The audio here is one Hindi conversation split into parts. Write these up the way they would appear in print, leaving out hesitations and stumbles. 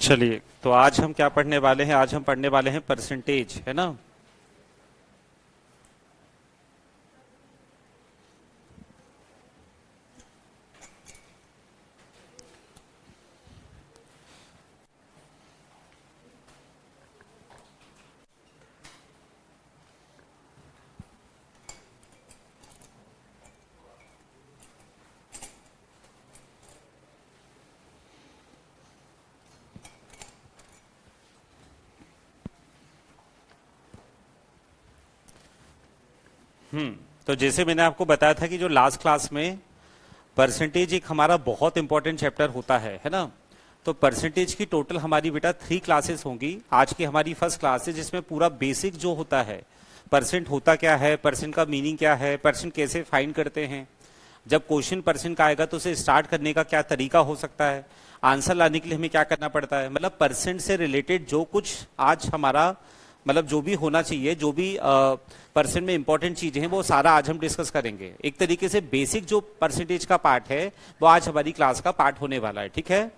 चलिए, तो आज हम क्या पढ़ने वाले हैं? आज हम पढ़ने वाले हैं परसेंटेज, है ना। तो जैसे मैंने आपको बताया था कि जो लास्ट क्लास में परसेंटेज एक हमारा बहुत इंपॉर्टेंट चैप्टर होता है ना। तो परसेंटेज की टोटल हमारी बेटा 3 क्लासेस होंगी। आज की हमारी फर्स्ट क्लास है जिसमें पूरा बेसिक जो होता है, परसेंट होता क्या है, परसेंट का मीनिंग क्या है, परसेंट कैसे फाइंड करते हैं, जब क्वेश्चन परसेंट का आएगा तो उसे स्टार्ट करने का क्या तरीका हो सकता है, आंसर लाने के लिए हमें क्या करना पड़ता है, मतलब परसेंट से रिलेटेड जो कुछ आज हमारा मतलब जो भी होना चाहिए, जो भी परसेंट में इंपॉर्टेंट चीजें हैं वो सारा आज हम डिस्कस करेंगे। एक तरीके से बेसिक जो परसेंटेज का पार्ट है वो आज हमारी क्लास का पार्ट होने वाला है, ठीक है।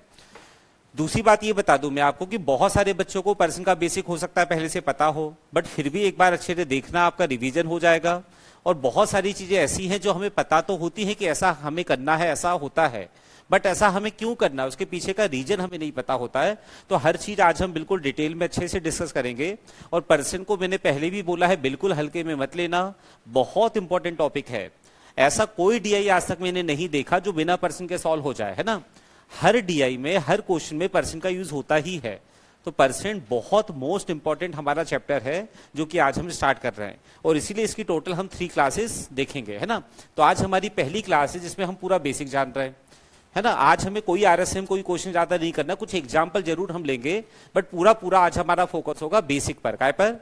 दूसरी बात ये बता दूं मैं आपको कि बहुत सारे बच्चों को परसेंट का बेसिक हो सकता है पहले से पता हो, बट फिर भी एक बार अच्छे से देखना, आपका रिवीजन हो जाएगा। और बहुत सारी चीजें ऐसी हैं जो हमें पता तो होती है कि ऐसा हमें करना है, ऐसा होता है, बट ऐसा हमें क्यों करना है, उसके पीछे का रीजन हमें नहीं पता होता है। तो हर चीज आज हम बिल्कुल डिटेल में अच्छे से डिस्कस करेंगे। और परसेंट को मैंने पहले भी बोला है, बिल्कुल हल्के में मत लेना, बहुत इंपॉर्टेंट टॉपिक है। ऐसा कोई डीआई आज तक मैंने नहीं देखा जो बिना परसेंट के सॉल्व हो जाए, है ना। हर डीआई में, हर क्वेश्चन में परसेंट का यूज होता ही है। तो परसेंट बहुत मोस्ट इंपॉर्टेंट हमारा चैप्टर है जो कि आज हम स्टार्ट कर रहे हैं, और इसीलिए इसकी टोटल हम 3 क्लासेस देखेंगे, है ना। तो आज हमारी पहली क्लास है जिसमें हम पूरा बेसिक जान रहे हैं, है ना। आज हमें कोई आरएसएम, कोई क्वेश्चन ज्यादा नहीं करना, कुछ एग्जाम्पल जरूर हम लेंगे, बट पूरा पूरा आज हमारा फोकस होगा बेसिक पर। काय पर?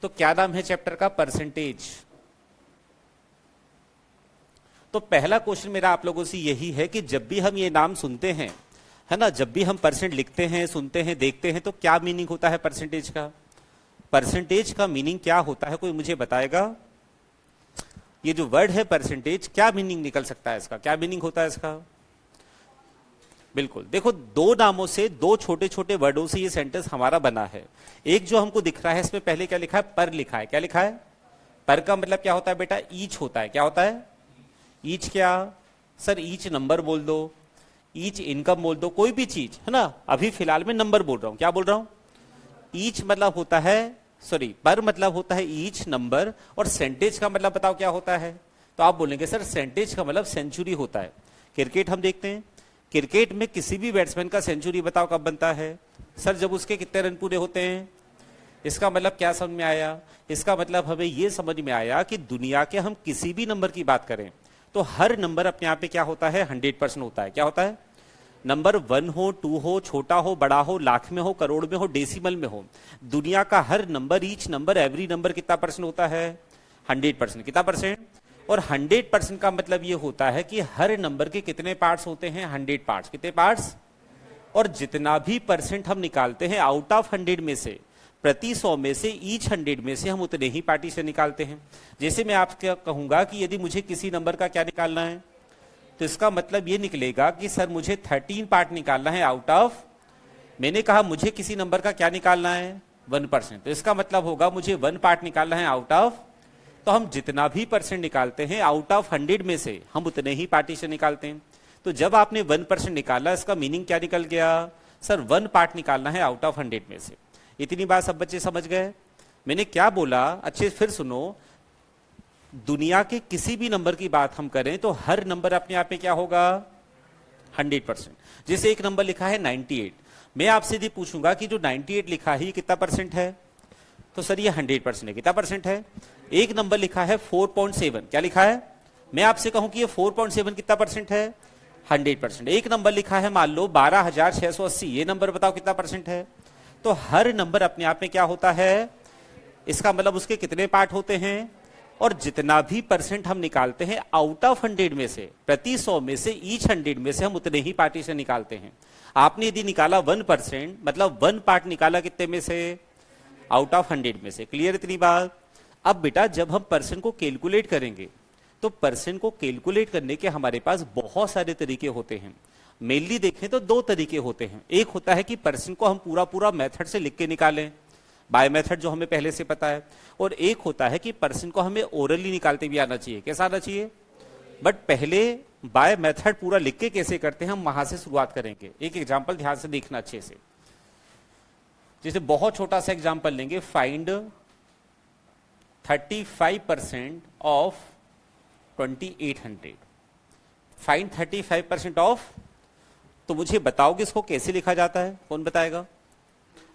तो क्या नाम है चैप्टर का? परसेंटेज। तो पहला क्वेश्चन मेरा आप लोगों से यही है कि जब भी हम ये नाम सुनते हैं, है ना, जब भी हम परसेंट लिखते हैं, सुनते हैं, देखते हैं, तो क्या मीनिंग होता है परसेंटेज का? परसेंटेज का मीनिंग क्या होता है, कोई मुझे बताएगा? ये जो वर्ड है परसेंटेज, क्या मीनिंग निकल सकता है इसका, क्या मीनिंग होता है इसका? बिल्कुल, देखो, 2 नामों से, 2 छोटे छोटे वर्डों से ये सेंटेंस हमारा बना है। एक जो हमको दिख रहा है, इसमें पहले क्या लिखा है? पर लिखा है। क्या लिखा है? पर का मतलब क्या होता है बेटा? ईच होता है। क्या होता है? ईच। क्या सर? ईच नंबर बोल दो, ईच इनकम बोल दो, कोई भी चीज, है ना। अभी फिलहाल में नंबर बोल रहा हूं। क्या बोल रहा हूं? ईच मतलब होता है, सॉरी, पर मतलब होता है ईच नंबर, और सेंटेज का मतलब बताओ क्या होता है? तो आप बोलेंगे सर सेंटेज का मतलब सेंचुरी होता है। क्रिकेट हम देखते हैं, क्रिकेट में किसी भी बैट्समैन का सेंचुरी बताओ कब बनता है? सर जब उसके कितने रन पूरे होते हैं। इसका मतलब क्या समझ में आया? इसका मतलब हमें यह समझ में आया कि दुनिया के हम किसी भी नंबर की बात करें तो हर नंबर अपने आप पे क्या होता है? 100% होता है। क्या होता है? नंबर 1 हो, 2 हो, छोटा हो, बड़ा हो, लाख में हो, करोड़ में हो, डेसिमल में हो, दुनिया का हर number, each number, every number कितना परसेंट होता है? 100%। कितना परसेंट? और 100% का मतलब ये होता है कि हर नंबर के कितने पार्ट्स होते हैं? 100 पार्ट्स। कितने पार्ट्स? और जितना भी परसेंट हम निकालते हैं आउट ऑफ 100 में से, प्रति 100 में से, ईच 100 में से हम उतने ही पार्टीशन निकालते हैं। जैसे मैं आपसे कहूंगा कि यदि मुझे किसी नंबर का क्या निकालना है, तो इसका मतलब ये निकलेगा कि सर मुझे 13 पार्ट निकालना है आउट ऑफ, मैंने कहा मुझे किसी नंबर का क्या निकालना है? 1%। तो इसका मतलब होगा मुझे 1 पार्ट निकालना है आउट ऑफ, तो हम जितना भी परसेंट निकालते हैं आउट ऑफ 100 में से हम उतने ही पार्टीशन निकालते हैं। तो जब आपने 1% निकाला, इसका मीनिंग क्या निकल गया? सर 1 पार्ट निकालना है आउट ऑफ 100 में से। इतनी बात सब बच्चे समझ गए? मैंने क्या बोला अच्छे फिर सुनो। दुनिया के किसी भी नंबर की बात हम करें तो हर नंबर अपने आप में क्या होगा? 100%। जैसे एक नंबर लिखा है 98, मैं आपसे यदि पूछूंगा कि जो 98 लिखा है ये कितना परसेंट है, तो सर ये 100% है। कितना परसेंट है? एक नंबर लिखा है 4.7, क्या लिखा है? मैं आपसे कहूं कि ये 4.7 कितना परसेंट है? 100%। एक नंबर लिखा है मान लो 12,680, ये नंबर बताओ कितना परसेंट है? तो हर नंबर अपने आप में क्या होता है? इसका मतलब उसके कितने पार्ट होते हैं? और जितना भी परसेंट हम निकालते हैं आउट ऑफ 100 में से, प्रति 100 में से, ईच 100 में से हम उतने ही पार्टीशन निकालते हैं। आपने यदि निकाला 1%, मतलब 1 पार्ट निकाला कितने में से? आउट ऑफ 100 में से। क्लियर इतनी बात? अब बेटा जब हम परसेंट को कैलकुलेट करेंगे तो परसेंट को कैलकुलेट करने के हमारे पास बहुत सारे तरीके होते हैं। मेनली देखें तो दो तरीके होते हैं। एक होता है कि परसेंट को हम पूरा पूरा मेथड से लिख के निकालें, बाय मेथड जो हमें पहले से पता है, और एक होता है कि परसेंट को हमें ओरली निकालते भी आना चाहिए। कैसा आना चाहिए? बट पहले बाय मेथड पूरा लिख के कैसे करते हैं हम वहां से शुरुआत करेंगे। एक एग्जांपल ध्यान से देखना अच्छे से, जैसे बहुत छोटा सा एग्जांपल लेंगे, फाइंड 35% ऑफ 2800। फाइंड 35% ऑफ, तो मुझे बताओगे इसको कैसे लिखा जाता है? कौन बताएगा?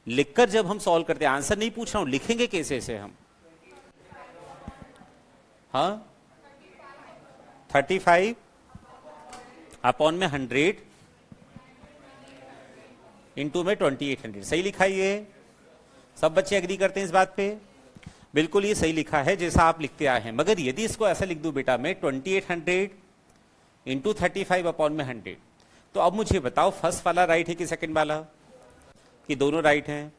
लिखकर जब हम सॉल्व करते हैं, आंसर नहीं पूछ रहा हूं, लिखेंगे कैसे इसे हम? हाँ, 35 अपॉन में 100 इंटू में 2800। सही लिखा ये? सब बच्चे एग्री करते हैं इस बात पे? बिल्कुल ये सही लिखा है जैसा आप लिखते आए हैं। मगर यदि इसको ऐसा लिख दूं बेटा मैं 2800 इंटू 35 अपॉन में 100, तो अब मुझे बताओ फर्स्ट वाला राइट है कि सेकंड वाला? कि दोनों राइट हैं?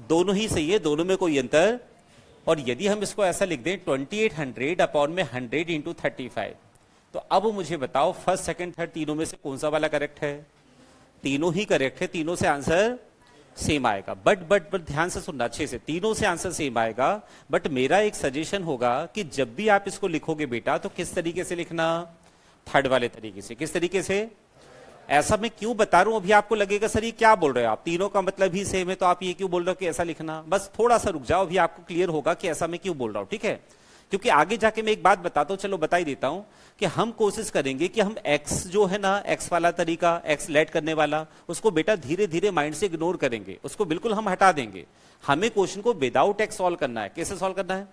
दोनों ही सही है, दोनों में कोई अंतर। और यदि हम इसको ऐसा लिख दें 2800 अपॉन में 100 इंटू 35, तो अब मुझे बताओ फर्स्ट सेकंड थर्ड तीनों में से कौन सा वाला करेक्ट है? तीनों ही करेक्ट है, तीनों से आंसर सेम आएगा। बट ध्यान से सुनना अच्छे से, तीनों से आंसर सेम आएगा। बट मेरा एक सजेशन होगा कि जब भी आप इसको लिखोगे बेटा तो किस तरीके से लिखना? थर्ड वाले तरीके से। किस तरीके से? ऐसा मैं क्यों बता रहा हूं, अभी आपको लगेगा सर ये क्या बोल रहे हो आप, तीनों का मतलब ही सेम है तो आप ये क्यों बोल रहे हो कि ऐसा लिखना? बस थोड़ा सा रुक जाओ, अभी आपको क्लियर होगा कि ऐसा मैं क्यों बोल रहा हूं, ठीक है? क्योंकि आगे जाके मैं एक बात बताता हूं, चलो बता ही देता हूं कि हम कोशिश करेंगे कि हम एक्स जो है ना, एक्स वाला तरीका, एक्स लेट करने वाला, उसको बेटा धीरे धीरे माइंड से इग्नोर करेंगे, उसको बिल्कुल हम हटा देंगे। हमें क्वेश्चन को विदाउट एक्स सॉल्व करना है। कैसे सॉल्व करना है?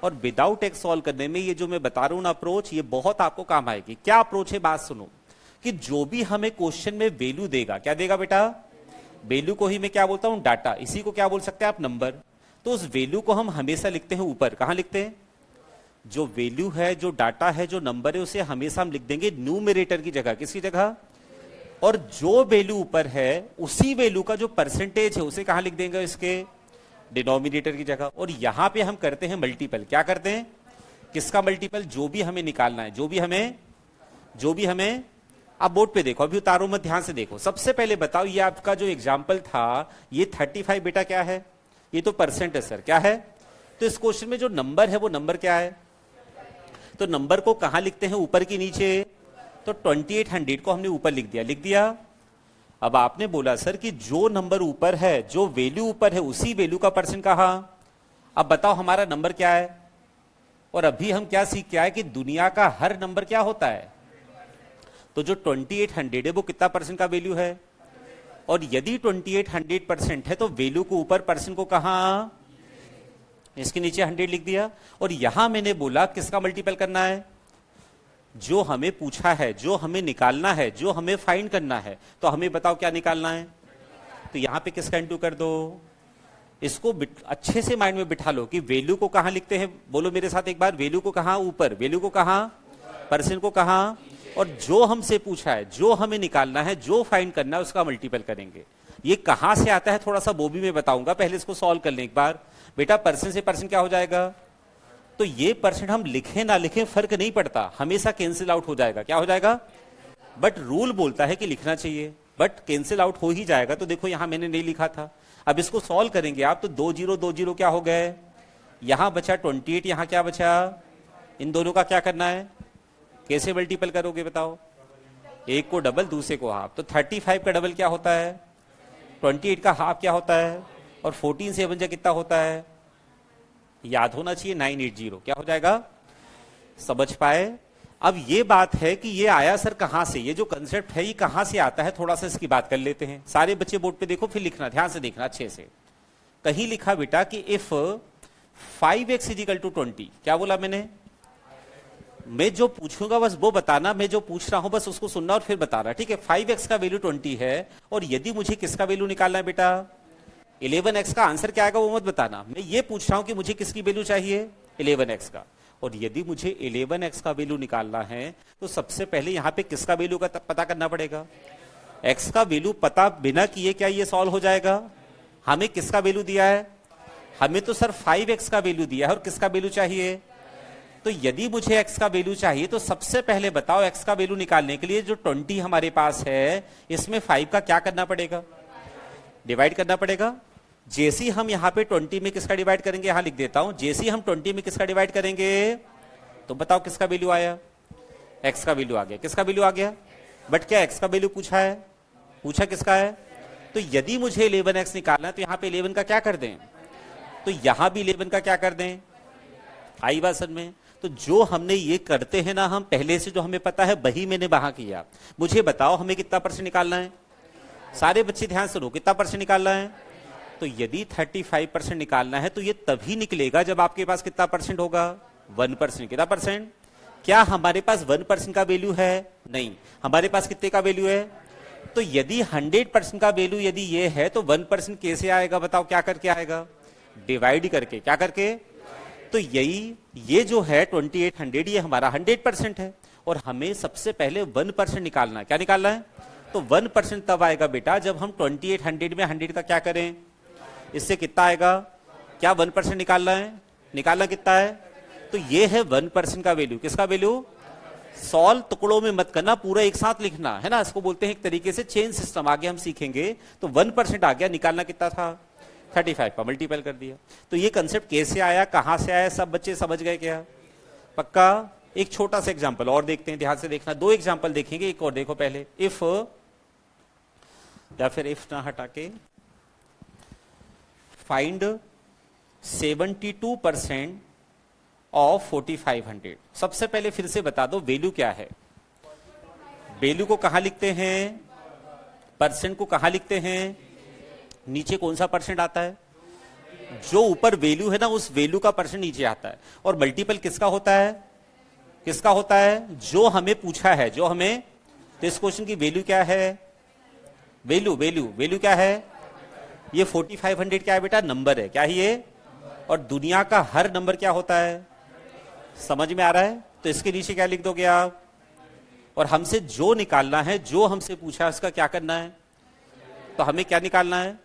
और विदाउट एक्स सॉल्व करने में ये जो मैं बता रहा हूं ना अप्रोच, ये बहुत आपको काम आएगी। क्या अप्रोच है? बात सुनो, कि जो भी हमें क्वेश्चन में वैल्यू देगा, क्या देगा बेटा? वैल्यू को ही मैं क्या बोलता हूं? डाटा। इसी को क्या बोल सकते हैं आप? नंबर। तो उस वैल्यू को हम हमेशा लिखते हैं ऊपर। कहां लिखते हैं? जो वैल्यू है, जो डाटा है, जो नंबर है, उसे हमेशा हम लिख देंगे न्यूमरेटर की जगह। किसकी जगह? और जो वैल्यू ऊपर है उसी वैल्यू का जो परसेंटेज है उसे कहां लिख देंगे? इसके डिनोमिनेटर की जगह। और यहां पे हम करते हैं मल्टीपल। क्या करते हैं? किसका मल्टीपल? जो भी हमें निकालना है, जो भी हमें आप बोर्ड पे देखो, अभी उतारो मत, ध्यान से देखो। सबसे पहले बताओ, ये आपका जो एग्जाम्पल था, ये 35 बेटा क्या है? ये तो परसेंट है सर। क्या है? तो इस क्वेश्चन में जो नंबर है वो नंबर क्या है? तो नंबर को कहां लिखते हैं? ऊपर की नीचे। तो 2800 को हमने ऊपर लिख दिया। अब आपने बोला सर कि जो नंबर ऊपर है, जो वैल्यू ऊपर है, उसी वैल्यू का परसेंट कहां? अब बताओ हमारा नंबर क्या है? और अभी हम क्या सीख के आए कि दुनिया का हर नंबर क्या होता है? तो जो 2800 है वो कितना परसेंट का वैल्यू है? और यदि 2800% है तो वैल्यू को ऊपर, परसेंट को कहां? इसके नीचे 100 लिख दिया। और यहां मैंने बोला किसका मल्टीपल करना है? जो हमें पूछा है, जो हमें निकालना है, जो हमें फाइंड करना है। तो हमें बताओ क्या निकालना है? तो यहां पे किसका इंटू कर दो? इसको अच्छे से माइंड में बिठा लो कि वैल्यू को कहां लिखते हैं। बोलो मेरे साथ एक बार, वैल्यू को कहां? ऊपर। वैल्यू को कहां? परसेंट को कहां? और जो हमसे पूछा है, जो हमें निकालना है, जो फाइंड करना है, उसका मल्टीपल करेंगे। ये कहां से आता है थोड़ा सा वो भी मैं बताऊंगा, पहले इसको सॉल्व कर लें एक बार। बेटा परसेंट से परसेंट क्या हो जाएगा? तो ये परसेंट हम लिखें ना लिखें फर्क नहीं पड़ता, हमेशा कैंसिल आउट हो जाएगा। क्या हो जाएगा? बट रूल बोलता है कि लिखना चाहिए, बट कैंसिल आउट हो ही जाएगा। तो देखो यहां मैंने नहीं लिखा था। अब इसको सॉल्व करेंगे आप, तो 2 0 2 0 क्या हो गए? यहां बचा 28, यहां क्या बचा? इन दोनों का क्या करना है? कैसे मल्टीपल करोगे बताओ? एक को डबल, दूसरे को हाफ। तो 35 का डबल क्या होता है? 28 का हाफ क्या होता है? और 14 से बन जा कितना होता है? याद होना चाहिए 980। क्या हो जाएगा? समझ पाए? अब ये बात है कि ये आया सर कहां से, ये जो कंसेप्ट है ये कहां से आता है, थोड़ा सा इसकी बात कर लेते हैं। सारे बच्चे बोर्ड पे देखो, फिर लिखना, ध्यान से देखना अच्छे से। कहीं लिखा बेटा कि इफ 5x = 20। क्या बोला मैंने? मैं जो पूछूंगा बस वो बताना, मैं जो पूछ रहा हूं बस उसको सुनना और फिर बताना, ठीक है? 5x का वैल्यू 20 है, और यदि मुझे किसका वैल्यू निकालना है बेटा? 11x का। आंसर क्या आएगा वो मत बताना, मैं ये पूछ रहा हूं कि मुझे किसकी वैल्यू चाहिए? 11x का। और यदि मुझे 11x का वैल्यू निकालना है तो सबसे पहले यहां पे किसका वैल्यू का पता करना पड़ेगा? x का वैल्यू पता बिना किए क्या ये सॉल्व हो जाएगा? हमें किसका वैल्यू दिया है? हमें तो सर 5x का वैल्यू दिया है, और किसका वैल्यू चाहिए? तो यदि मुझे x का वैल्यू चाहिए तो सबसे पहले बताओ x का वैल्यू निकालने के लिए जो 20 हमारे पास है इसमें 5 का क्या करना पड़ेगा, डिवाइड करना पड़ेगा। जैसे ही हम यहाँ पे 20 में किसका डिवाइड करेंगे, यहां लिख देता हूं, जैसे ही हम 20 में किसका डिवाइड करेंगे तो बताओ किसका वैल्यू आया, x का वैल्यू आ गया। किसका वैल्यू आ गया, बट क्या x का वैल्यू पूछा है, पूछा किसका है। तो यदि मुझे 11x निकालना है तो यहाँ पे 11 का क्या कर दें, तो यहां भी 11 का क्या कर दें, आई बात समझ में। तो जो हमने ये करते हैं ना हम पहले से, जो हमें पता है वही मैंने वहां किया। मुझे बताओ हमें कितना परसेंट निकालना है, सारे बच्चे ध्यान सुनो, कितना परसेंट निकालना है। तो यदि 35% निकालना है तो ये तभी निकलेगा जब आपके पास कितना परसेंट होगा, 1%। कितना परसेंट, क्या हमारे पास 1% का वैल्यू है, नहीं, हमारे पास कितने का वैल्यू है। तो यदि 100% का वैल्यू यदि ये है तो 1% कैसे आएगा, बताओ क्या करके आएगा, डिवाइड करके, क्या करके। तो यही ये जो है 2800 ये हमारा 100% है और हमें सबसे पहले 1% निकालना है। क्या निकालना है, तो 1% तब आएगा बेटा जब हम 2800 में 100 का क्या करें, इससे कितना आएगा, क्या 1% निकालना है, निकालना कितना है। तो ये है 1% का वैल्यू, किसका वैल्यू। सॉल्व टुकड़ों में मत करना, पूरा एक साथ लिखना है ना, इसको बोलते हैं एक तरीके से चेन सिस्टम, आगे हम सीखेंगे। तो 1% आ गया, निकालना कितना था, 35 का मल्टीपल कर दिया। तो ये कंसेप्ट कैसे आया, कहां से आया, सब बच्चे समझ गए क्या, पक्का। एक छोटा सा एग्जांपल और देखते हैं, ध्यान से देखना, 2 एग्जांपल देखेंगे, एक और देखो पहले। इफ, या फिर इफ ना हटा के, फाइंड 72% ऑफ 4500। सबसे पहले फिर से बता दो वैल्यू क्या है, वैल्यू को कहां लिखते हैं, परसेंट को कहां लिखते हैं, नीचे कौन सा परसेंट आता है, जो ऊपर वैल्यू है ना उस वैल्यू का परसेंट नीचे आता है। और मल्टीपल किसका होता है, किसका होता है, जो हमें पूछा है, जो हमें। तो इस क्वेश्चन की वैल्यू क्या है, वैल्यू वैल्यू वैल्यू क्या है, ये 4500 क्या है बेटा, नंबर है, क्या है ये। और दुनिया का हर नंबर क्या होता है, समझ में आ रहा है। तो इसके नीचे क्या लिख दोगे आप, और हमसे जो निकालना है, जो हमसे पूछा है उसका क्या करना है, तो हमें क्या निकालना है।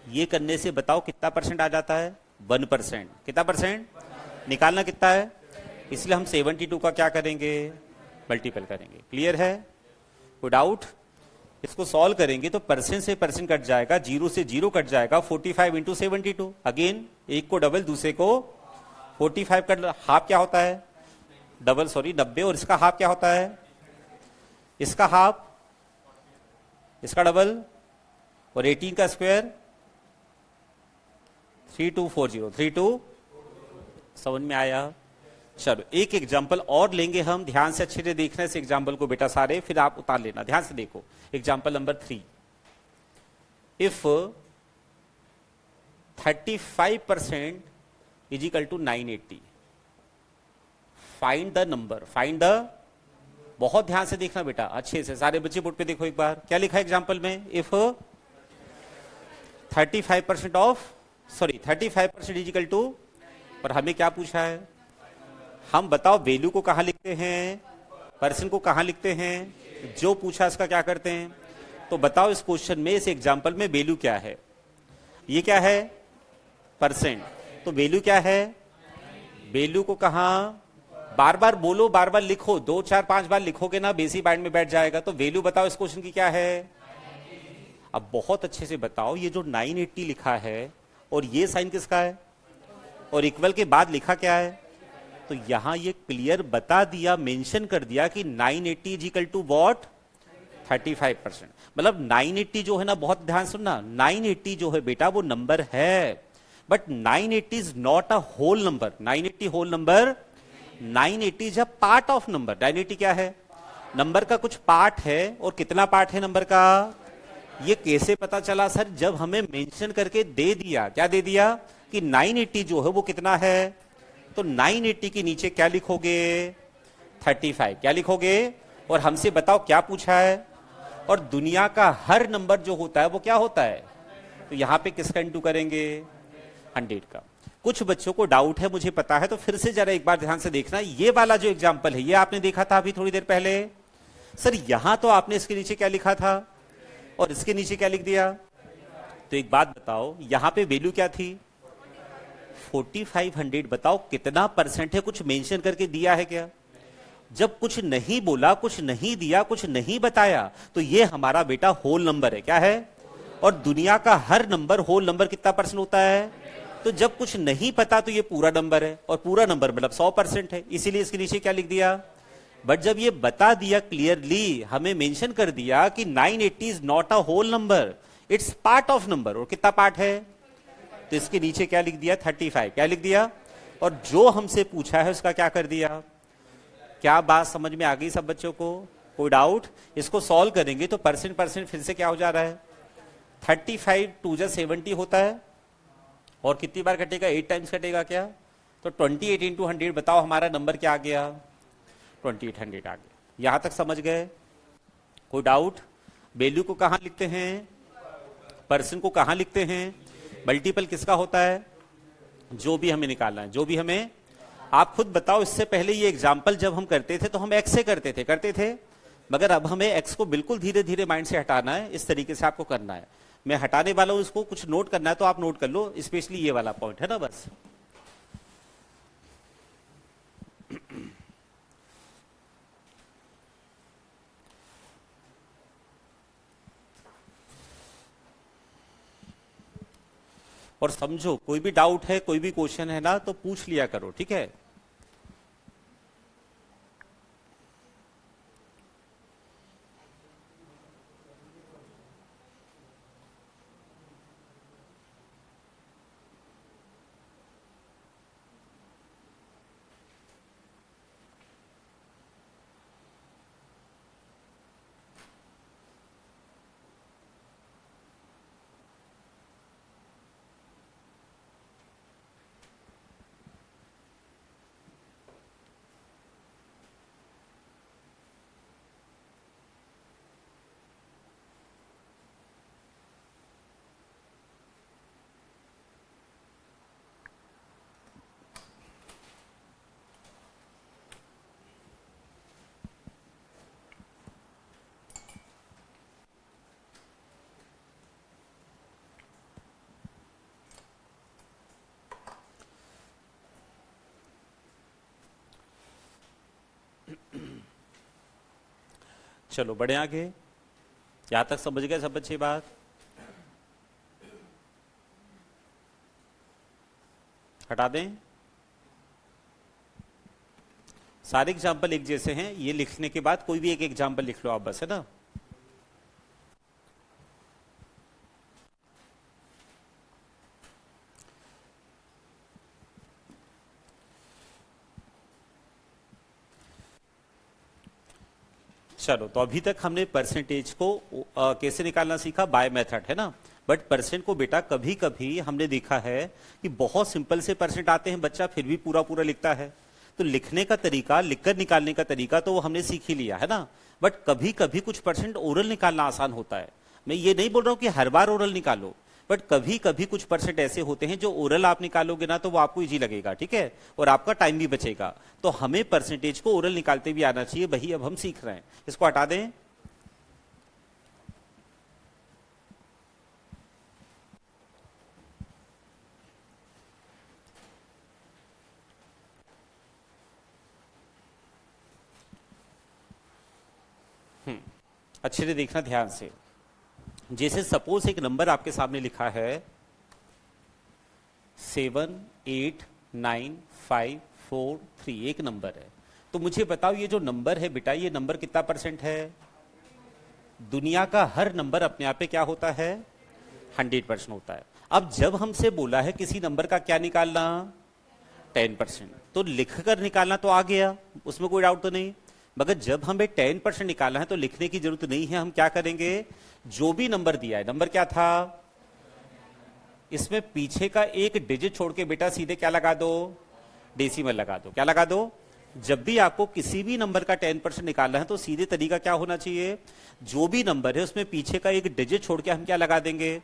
ये करने से बताओ कितना परसेंट आ जाता है, 1%। कितना परसेंट निकालना कितना है, इसलिए हम 72 का क्या करेंगे, मल्टीपल करेंगे। क्लियर है, कोई डाउट। इसको सॉल्व करेंगे तो परसेंट से परसेंट कट जाएगा, 0 से 0 कट जाएगा, 45 इंटू 72। अगेन एक को डबल, दूसरे को 45 का हाफ क्या होता है, डबल, सॉरी 90, और इसका हाफ क्या होता है, इसका हाफ, इसका डबल, और 18 का स्क्वायर 3240, 32। समझ में आया। चलो एक एग्जाम्पल और लेंगे हम, ध्यान से अच्छे से देखना इस एग्जाम्पल को बेटा सारे, फिर आप उतार लेना, ध्यान से देखो। Example number 3, if 35% is equal to 980, find the number, find the, बहुत ध्यान से देखना बेटा, अच्छे से सारे बच्चे बोर्ड पे देखो एक बार, क्या लिखा है एग्जाम्पल में। If 35% of, sorry 35% is equal to, और हमें क्या पूछा है, हम बताओ वैल्यू को कहां लिखते हैं, परसेंट को कहां लिखते हैं, जो पूछा इसका क्या करते हैं। तो बताओ इस क्वेश्चन में, इस एग्जाम्पल में वैल्यू क्या है, ये क्या है, परसेंट। तो वैल्यू क्या है, वैल्यू को कहां, बार बार बोलो, बार बार लिखो, 2 4 5 बार लिखोगे ना बेसिक माइंड में बैठ जाएगा। तो वैल्यू बताओ इस क्वेश्चन की क्या है। अब बहुत अच्छे से बताओ, ये जो 980 लिखा है और ये साइन किसका है, और इक्वल के बाद लिखा क्या है। तो यहां ये क्लियर बता दिया, मेंशन कर दिया कि 980 इज इक्वल टू व्हाट, 35%। मतलब 980 जो है ना, बहुत ध्यान सुनना, 980 जो है बेटा वो नंबर है, but 980 is not a whole number. 980 whole number, 980 is a part of number. 980 क्या है, नंबर का कुछ पार्ट है, और कितना पार्ट है नंबर का। ये कैसे पता चला सर, जब हमें मेंशन करके दे दिया, क्या दे दिया कि 980 जो है वो कितना है। तो 980 के नीचे क्या लिखोगे, 35, क्या लिखोगे, और हमसे बताओ क्या पूछा है। और दुनिया का हर नंबर जो होता है वो क्या होता है, तो यहां पे किसका इंटू करेंगे, 100 का। कुछ बच्चों को डाउट है, मुझे पता है, तो फिर से जरा एक बार ध्यान से देखना। ये वाला जो एग्जाम्पल है ये आपने देखा था अभी थोड़ी देर पहले, सर यहां तो आपने इसके नीचे क्या लिखा था और इसके नीचे क्या लिख दिया। तो एक बात बताओ, यहां पे वैल्यू क्या थी, 4500 बताओ कितना परसेंट है, कुछ मेंशन करके दिया है क्या? जब कुछ नहीं बोला, कुछ नहीं दिया, कुछ नहीं बताया, तो ये हमारा बेटा होल नंबर है। क्या है? और दुनिया का हर नंबर होल नंबर कितना परसेंट होता है? तो जब कुछ नहीं पता तो ये पूरा नंबर है, और पूरा नंबर मतलब 100% है, इसीलिए इसके नीचे क्या लिख दिया? बट जब ये बता दिया क्लियरली, हमें मेंशन कर दिया कि 980 is not a whole number, it's part of number. और कितना पार्ट है? तो इसके नीचे क्या लिख दिया? 35। क्या लिख दिया? और जो हमसे पूछा है उसका क्या कर दिया? क्या बात समझ में आ गई सब बच्चों को? कोई डाउट? इसको सॉल्व करेंगे तो परसेंट फिर से क्या हो जा रहा है? 35 2 जा 70 होता है, और कितनी बार कटेगा? 8 टाइम्स कटेगा। क्या? तो 28 इंटू 100 बताओ हमारा नंबर क्या आ गया? 2800 आ गया। यहां तक समझ गए? कोई डाउट? वैल्यू को कहां लिखते हैं? परसेंट को कहां लिखते हैं? मल्टीपल किसका होता है? जो भी हमें निकालना है, जो भी हमें। आप खुद बताओ, इससे पहले ये एग्जाम्पल जब हम करते थे तो हम एक्स से करते थे, मगर अब हमें एक्स को बिल्कुल धीरे धीरे माइंड से हटाना है। इस तरीके से आपको करना है। मैं हटाने वाला हूं, इसको कुछ नोट करना है तो आप नोट कर लो, स्पेशली ये वाला पॉइंट है ना, बस। और समझो, कोई भी डाउट है, कोई भी क्वेश्चन है ना, तो पूछ लिया करो, ठीक है? चलो बढ़े आगे। यहां तक समझ गए सब बच्चे बात? हटा दें? सारे एग्जाम्पल एक जैसे हैं, ये लिखने के बाद कोई भी एक एग्जाम्पल लिख लो आप, बस, है ना? चलो, तो अभी तक हमने परसेंटेज को कैसे निकालना सीखा, बाय मेथड, है ना? बट परसेंट को बेटा कभी कभी हमने देखा है कि बहुत सिंपल से परसेंट आते हैं, बच्चा फिर भी पूरा पूरा लिखता है। तो लिखने का तरीका, लिखकर निकालने का तरीका तो वो हमने सीख ही लिया, है ना? बट कभी कभी कुछ परसेंट ओरल निकालना आसान होता है। मैं ये नहीं बोल रहा हूं कि हर बार ओरल निकालो, बट कभी कभी कुछ परसेंट ऐसे होते हैं जो ओरल आप निकालोगे ना तो वो आपको इजी लगेगा, ठीक है? और आपका टाइम भी बचेगा। तो हमें परसेंटेज को ओरल निकालते भी आना चाहिए, वही अब हम सीख रहे हैं। इसको हटा दें। अच्छे से देखना ध्यान से। जैसे सपोज एक नंबर आपके सामने लिखा है 78953, एक नंबर है। तो मुझे बताओ, ये जो नंबर है बेटा, ये नंबर कितना परसेंट है? दुनिया का हर नंबर अपने आप पे क्या होता है? 100% होता है। अब जब हमसे बोला है किसी नंबर का क्या निकालना, 10%, तो लिखकर निकालना तो आ गया, उसमें कोई डाउट तो नहीं। मगर जब हमें 10% निकालना है तो लिखने की जरूरत नहीं है। हम क्या करेंगे, जो भी नंबर दिया है, नंबर क्या था, इसमें पीछे का एक डिजिट छोड़ के बेटा सीधे क्या लगा दो, डेसिमल लगा दो। क्या लगा दो? जब भी आपको किसी भी नंबर का 10% निकालना है तो सीधे तरीका क्या होना चाहिए, जो भी नंबर है उसमें पीछे का एक डिजिट छोड़ के हम क्या लगा देंगे,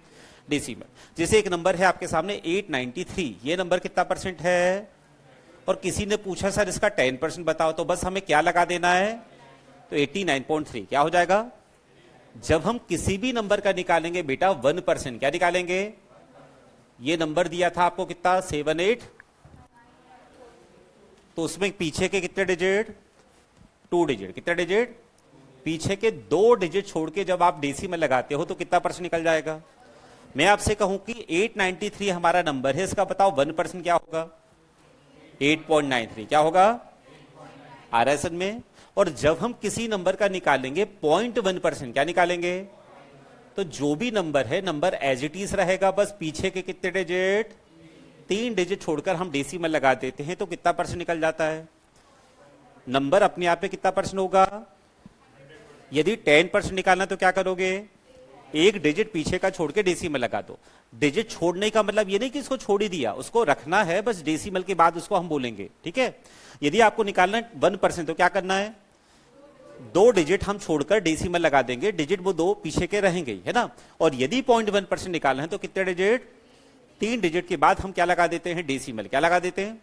डेसिमल। जैसे एक नंबर है आपके सामने 893, ये नंबर कितना परसेंट है? और किसी ने पूछा सर इसका 10% बताओ, तो बस हमें क्या लगा देना है, तो 89.3 क्या हो जाएगा। जब हम किसी भी नंबर का निकालेंगे बेटा 1%, क्या निकालेंगे, ये नंबर दिया था आपको कितना 78, तो उसमें पीछे के कितने डिजिट 2 डिजिट, कितने डिजिट पीछे के 2 डिजिट छोड़ के जब आप डेसिमल लगाते हो तो कितना परसेंट निकल जाएगा। मैं आपसे कहूं कि 893 हमारा नंबर है, इसका बताओ 1% क्या होगा 8.93 क्या होगा आ रहा है समझ में। और जब हम किसी नंबर का निकालेंगे 0.1% क्या निकालेंगे, तो जो भी नंबर है नंबर एज इट इज रहेगा, बस पीछे के कितने डिजिट 3 डिजिट छोड़कर हम डेसिमल लगा देते हैं तो कितना परसेंट निकल जाता है। नंबर अपने आप में कितना परसेंट होगा। यदि 10% निकालना तो क्या करोगे, एक डिजिट पीछे का छोड़ के डेसिमल लगा दो। डिजिट छोड़ने का मतलब ये नहीं कि इसको छोड़ ही दिया, उसको रखना है, बस डेसिमल के बाद उसको हम बोलेंगे, ठीक है। यदि आपको निकालना है 1% तो क्या करना है, 2 डिजिट हम छोड़कर डेसिमल लगा देंगे, डिजिट वो 2 पीछे के रहेंगे, है ना। और यदि 0.1% निकालना है तो कितने डिजिट 3 डिजिट के बाद हम क्या लगा देते हैं डेसिमल, क्या लगा देते हैं,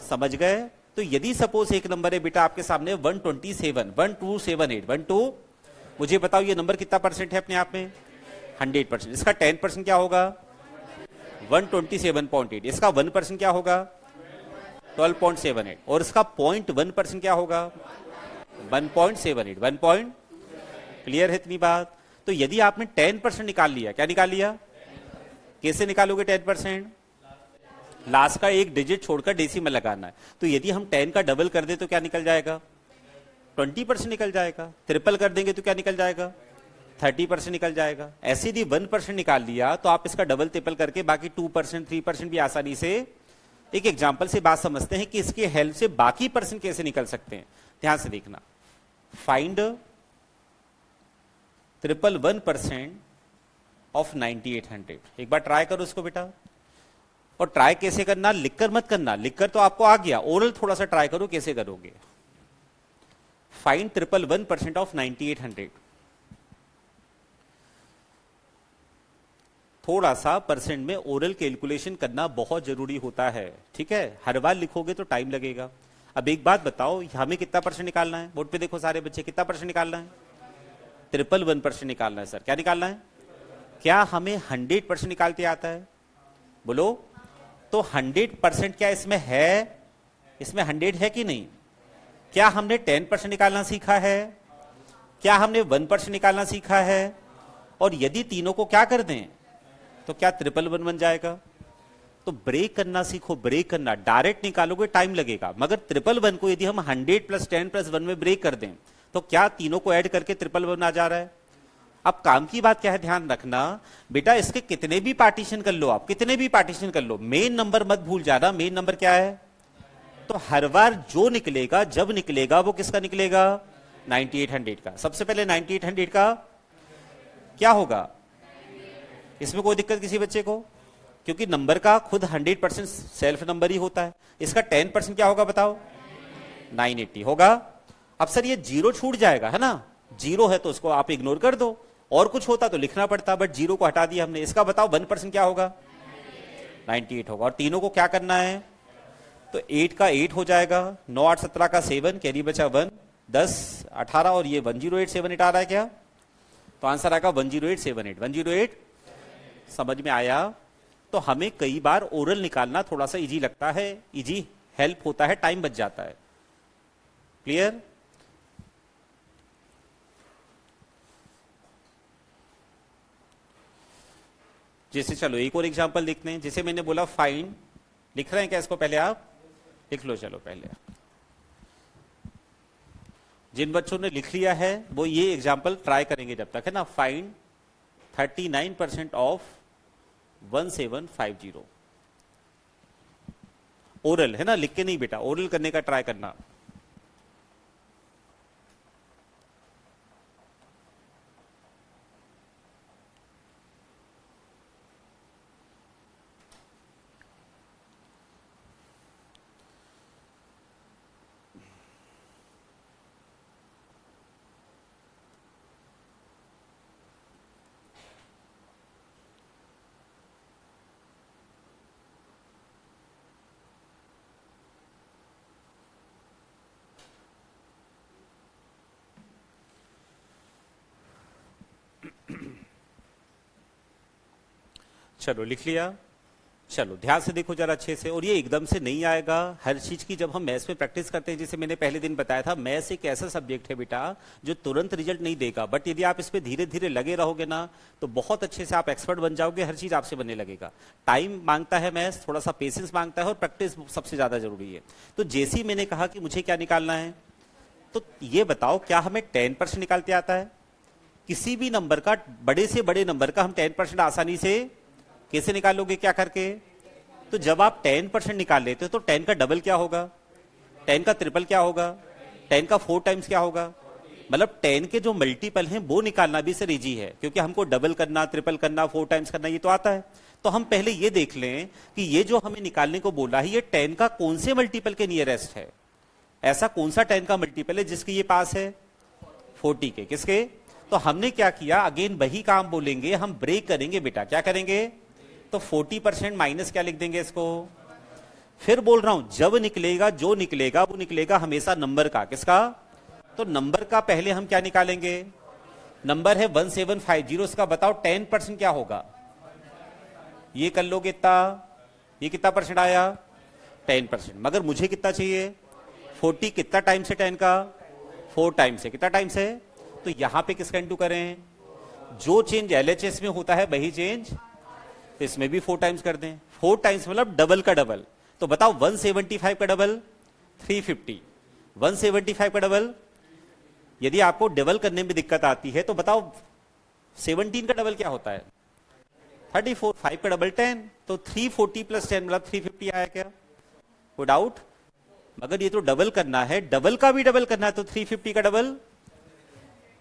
समझ गए। तो यदि सपोज एक नंबर है बेटा आपके सामने 127 1278 12, मुझे बताओ ये नंबर कितना परसेंट है अपने आप में 100%। इसका 10% क्या होगा 127.8, इसका 1% क्या होगा 12.78, और इसका 0.1% क्या होगा 1.78 1 पॉइंट। क्लियर है इतनी बात। तो यदि आपने 10% निकाल लिया, क्या निकाल लिया, कैसे निकालोगे 10%, लास्ट का एक डिजिट छोड़कर डेसिमल लगाना है। तो यदि हम 10 का डबल कर दे तो क्या निकल जाएगा 20% निकल जाएगा, ट्रिपल कर देंगे तो क्या निकल जाएगा 30% निकल जाएगा। ऐसे यदि 1% निकाल लिया तो आप इसका डबल ट्रिपल करके बाकी 2% 3% भी आसानी से, एक एग्जांपल से बात समझते हैं कि इसके हेल्प से बाकी परसेंट कैसे निकल सकते हैं। ध्यान से देखना, फाइंड 111% ऑफ 9800। एक बार ट्राई करो इसको बेटा, और ट्राई कैसे करना, लिखकर मत करना, लिखकर तो आपको आ गया, ओरल थोड़ा सा ट्राई करो कैसे करोगे। Find 111% of 9800। थोड़ा सा परसेंट में ओरल कैलकुलेशन करना बहुत जरूरी होता है, ठीक है। हर बार लिखोगे तो टाइम लगेगा। अब एक बात बताओ, हमें कितना परसेंट निकालना है, बोर्ड पे देखो सारे बच्चे, कितना परसेंट निकालना है 111% निकालना है सर। क्या निकालना है, क्या हमें 100% निकालते आता है, बोलो। तो 100% क्या इसमें है, इसमें 100 है कि नहीं। क्या हमने 10% निकालना सीखा है, क्या हमने 1% निकालना सीखा है। और यदि तीनों को क्या कर दें तो क्या 111 बन जाएगा। तो ब्रेक करना सीखो, ब्रेक करना, डायरेक्ट निकालोगे टाइम लगेगा, मगर 111 को यदि हम 100 + 10 + 1 में ब्रेक कर दें तो क्या तीनों को ऐड करके 111 आ जा रहा है। अब काम की बात क्या है, ध्यान रखना बेटा, इसके कितने भी पार्टीशन कर लो आप, कितने भी पार्टीशन कर लो, मेन नंबर मत भूल जाना। मेन नंबर क्या है, तो हर बार जो निकलेगा, जब निकलेगा वो किसका निकलेगा 9800 का। सबसे पहले 9800 का क्या होगा, इसमें कोई दिक्कत किसी बच्चे को, क्योंकि नंबर का खुद 100% सेल्फ नंबर ही होता है। इसका 10% क्या होगा बताओ 980 होगा। अब सर ये जीरो छूट जाएगा, है ना, जीरो है तो उसको आप इग्नोर कर दो, और कुछ होता तो लिखना पड़ता, बट जीरो को हटा दिया हमने। इसका बताओ 1% क्या होगा 98 होगा। और तीनों को क्या करना है, तो 8 का 8 हो जाएगा, 9 8 17 का 7, कैरी बचा 1, 10 18, और ये 10878 आ रहा है क्या, तो आंसर आएगा 10878 108। समझ में आया। तो हमें कई बार ओरल निकालना थोड़ा सा इजी लगता है, इजी हेल्प होता है, टाइम बच जाता है। क्लियर। जैसे चलो एक और एग्जांपल देखते हैं। जैसे मैंने बोला फाइंड, लिख रहे हैं क्या इसको, पहले आप लिख लो, चलो पहले। जिन बच्चों ने लिख लिया है वो ये एग्जांपल ट्राई करेंगे जब तक, है ना। Find 39% of 1750। ओरल है ना, लिख के नहीं बेटा, ओरल करने का ट्राई करना। चलो लिख लिया। चलो ध्यान से देखो जरा अच्छे से, और ये एकदम से नहीं आएगा। हर चीज की जब हम मैथ्स में प्रैक्टिस करते हैं, जैसे मैंने पहले दिन बताया था, मैथ्स एक ऐसा सब्जेक्ट है बेटा जो तुरंत रिजल्ट नहीं देगा, बट यदि आप इस पे धीरे धीरे लगे रहोगे ना तो बहुत अच्छे से आप एक्सपर्ट बन जाओगे, हर चीज आपसे बनने लगेगा। टाइम मांगता है मैथ्स, थोड़ा सा पेशेंस मांगता है, और प्रैक्टिस सबसे ज्यादा जरूरी है। तो जैसे ही मैंने कहा कि मुझे क्या निकालना है, तो ये बताओ क्या हमें 10% निकालते आता है? किसी भी नंबर का, बड़े से बड़े नंबर का हम 10% आसानी से कैसे निकालोगे, क्या करके? तो जब आप 10% निकाल लेते हो तो 10 का डबल क्या होगा, 10 का ट्रिपल क्या होगा, 10 का 4 टाइम्स क्या होगा? मतलब 10 के जो मल्टीपल हैं वो निकालना भी सर इजी है, क्योंकि हमको डबल करना, ट्रिपल करना, 4 टाइम्स करना ये तो आता है। तो हम पहले ये देख लें कि ये जो हमें निकालने को बोला है, ये 10 का कौन से मल्टीपल के नियरेस्ट है? ऐसा कौन सा 10 का मल्टीपल है जिसके ये पास है? 40 के। किसके? तो हमने क्या किया, अगेन वही काम बोलेंगे, हम ब्रेक करेंगे बेटा। क्या करेंगे? तो 40% माइनस क्या लिख देंगे इसको? फिर बोल रहा हूं, जब निकलेगा, जो निकलेगा वो निकलेगा हमेशा नंबर का। किसका? तो नंबर का पहले हम क्या निकालेंगे? नंबर है 1750, इसका बताओ 10% क्या होगा? ये कर लोगे इतना, ये कितना परसेंट आया? 10%। मगर मुझे कितना चाहिए? 40। कितना टाइम से 10 का? 4 टाइम से। कितना टाइम से? तो यहां पे किसका इंटू करें? जो चेंज एलएचएस में होता है वही चेंज तो इसमें भी 4 टाइम्स कर दें। 4 टाइम्स मतलब डबल का डबल। तो बताओ 175 का डबल 350, 175 का डबल। यदि आपको डबल करने में दिक्कत आती है तो बताओ 17 का डबल क्या होता है? 34। 5 का डबल 10, तो 340 प्लस 10 मतलब 350 आया क्या? कोई डाउट? मगर ये तो डबल करना है, डबल का भी डबल करना है, तो 350 का डबल।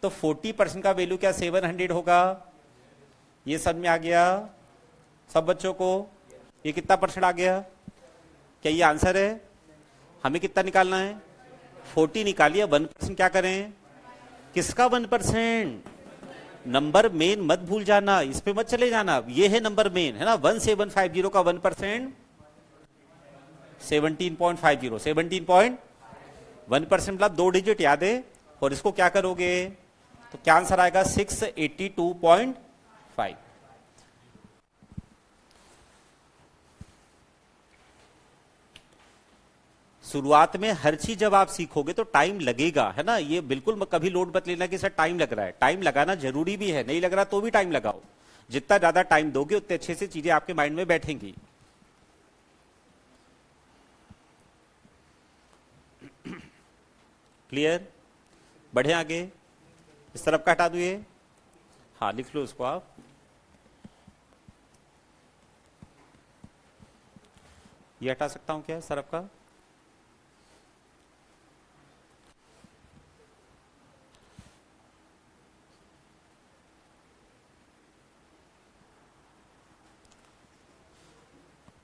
तो 40% का वैल्यू क्या 700 होगा? ये समझ में आ गया सब बच्चों को? ये कितना परसेंट आ गया? क्या ये आंसर है? हमें कितना निकालना है? 40 निकालिए। 1% क्या करें? किसका 1%? नंबर मेन मत भूल जाना, इस पे मत चले जाना। ये है नंबर मेन, है ना? 1750 का 1% 17.50, 17.1% मतलब 2 डिजिट याद है। और इसको क्या करोगे तो क्या आंसर आएगा? 682.5। शुरुआत में हर चीज जब आप सीखोगे तो टाइम लगेगा, है ना? ये बिल्कुल कभी लोड मत लेना कि सर टाइम लग रहा है। टाइम लगाना जरूरी भी है, नहीं लग रहा तो भी टाइम लगाओ। जितना ज्यादा टाइम दोगे उतने अच्छे से चीजें आपके माइंड में बैठेंगी। क्लियर? बढ़े आगे। इस तरफ का हटा दो ये। हाँ लिख लो उसको आप। ये हटा सकता हूं क्या इस तरफ का?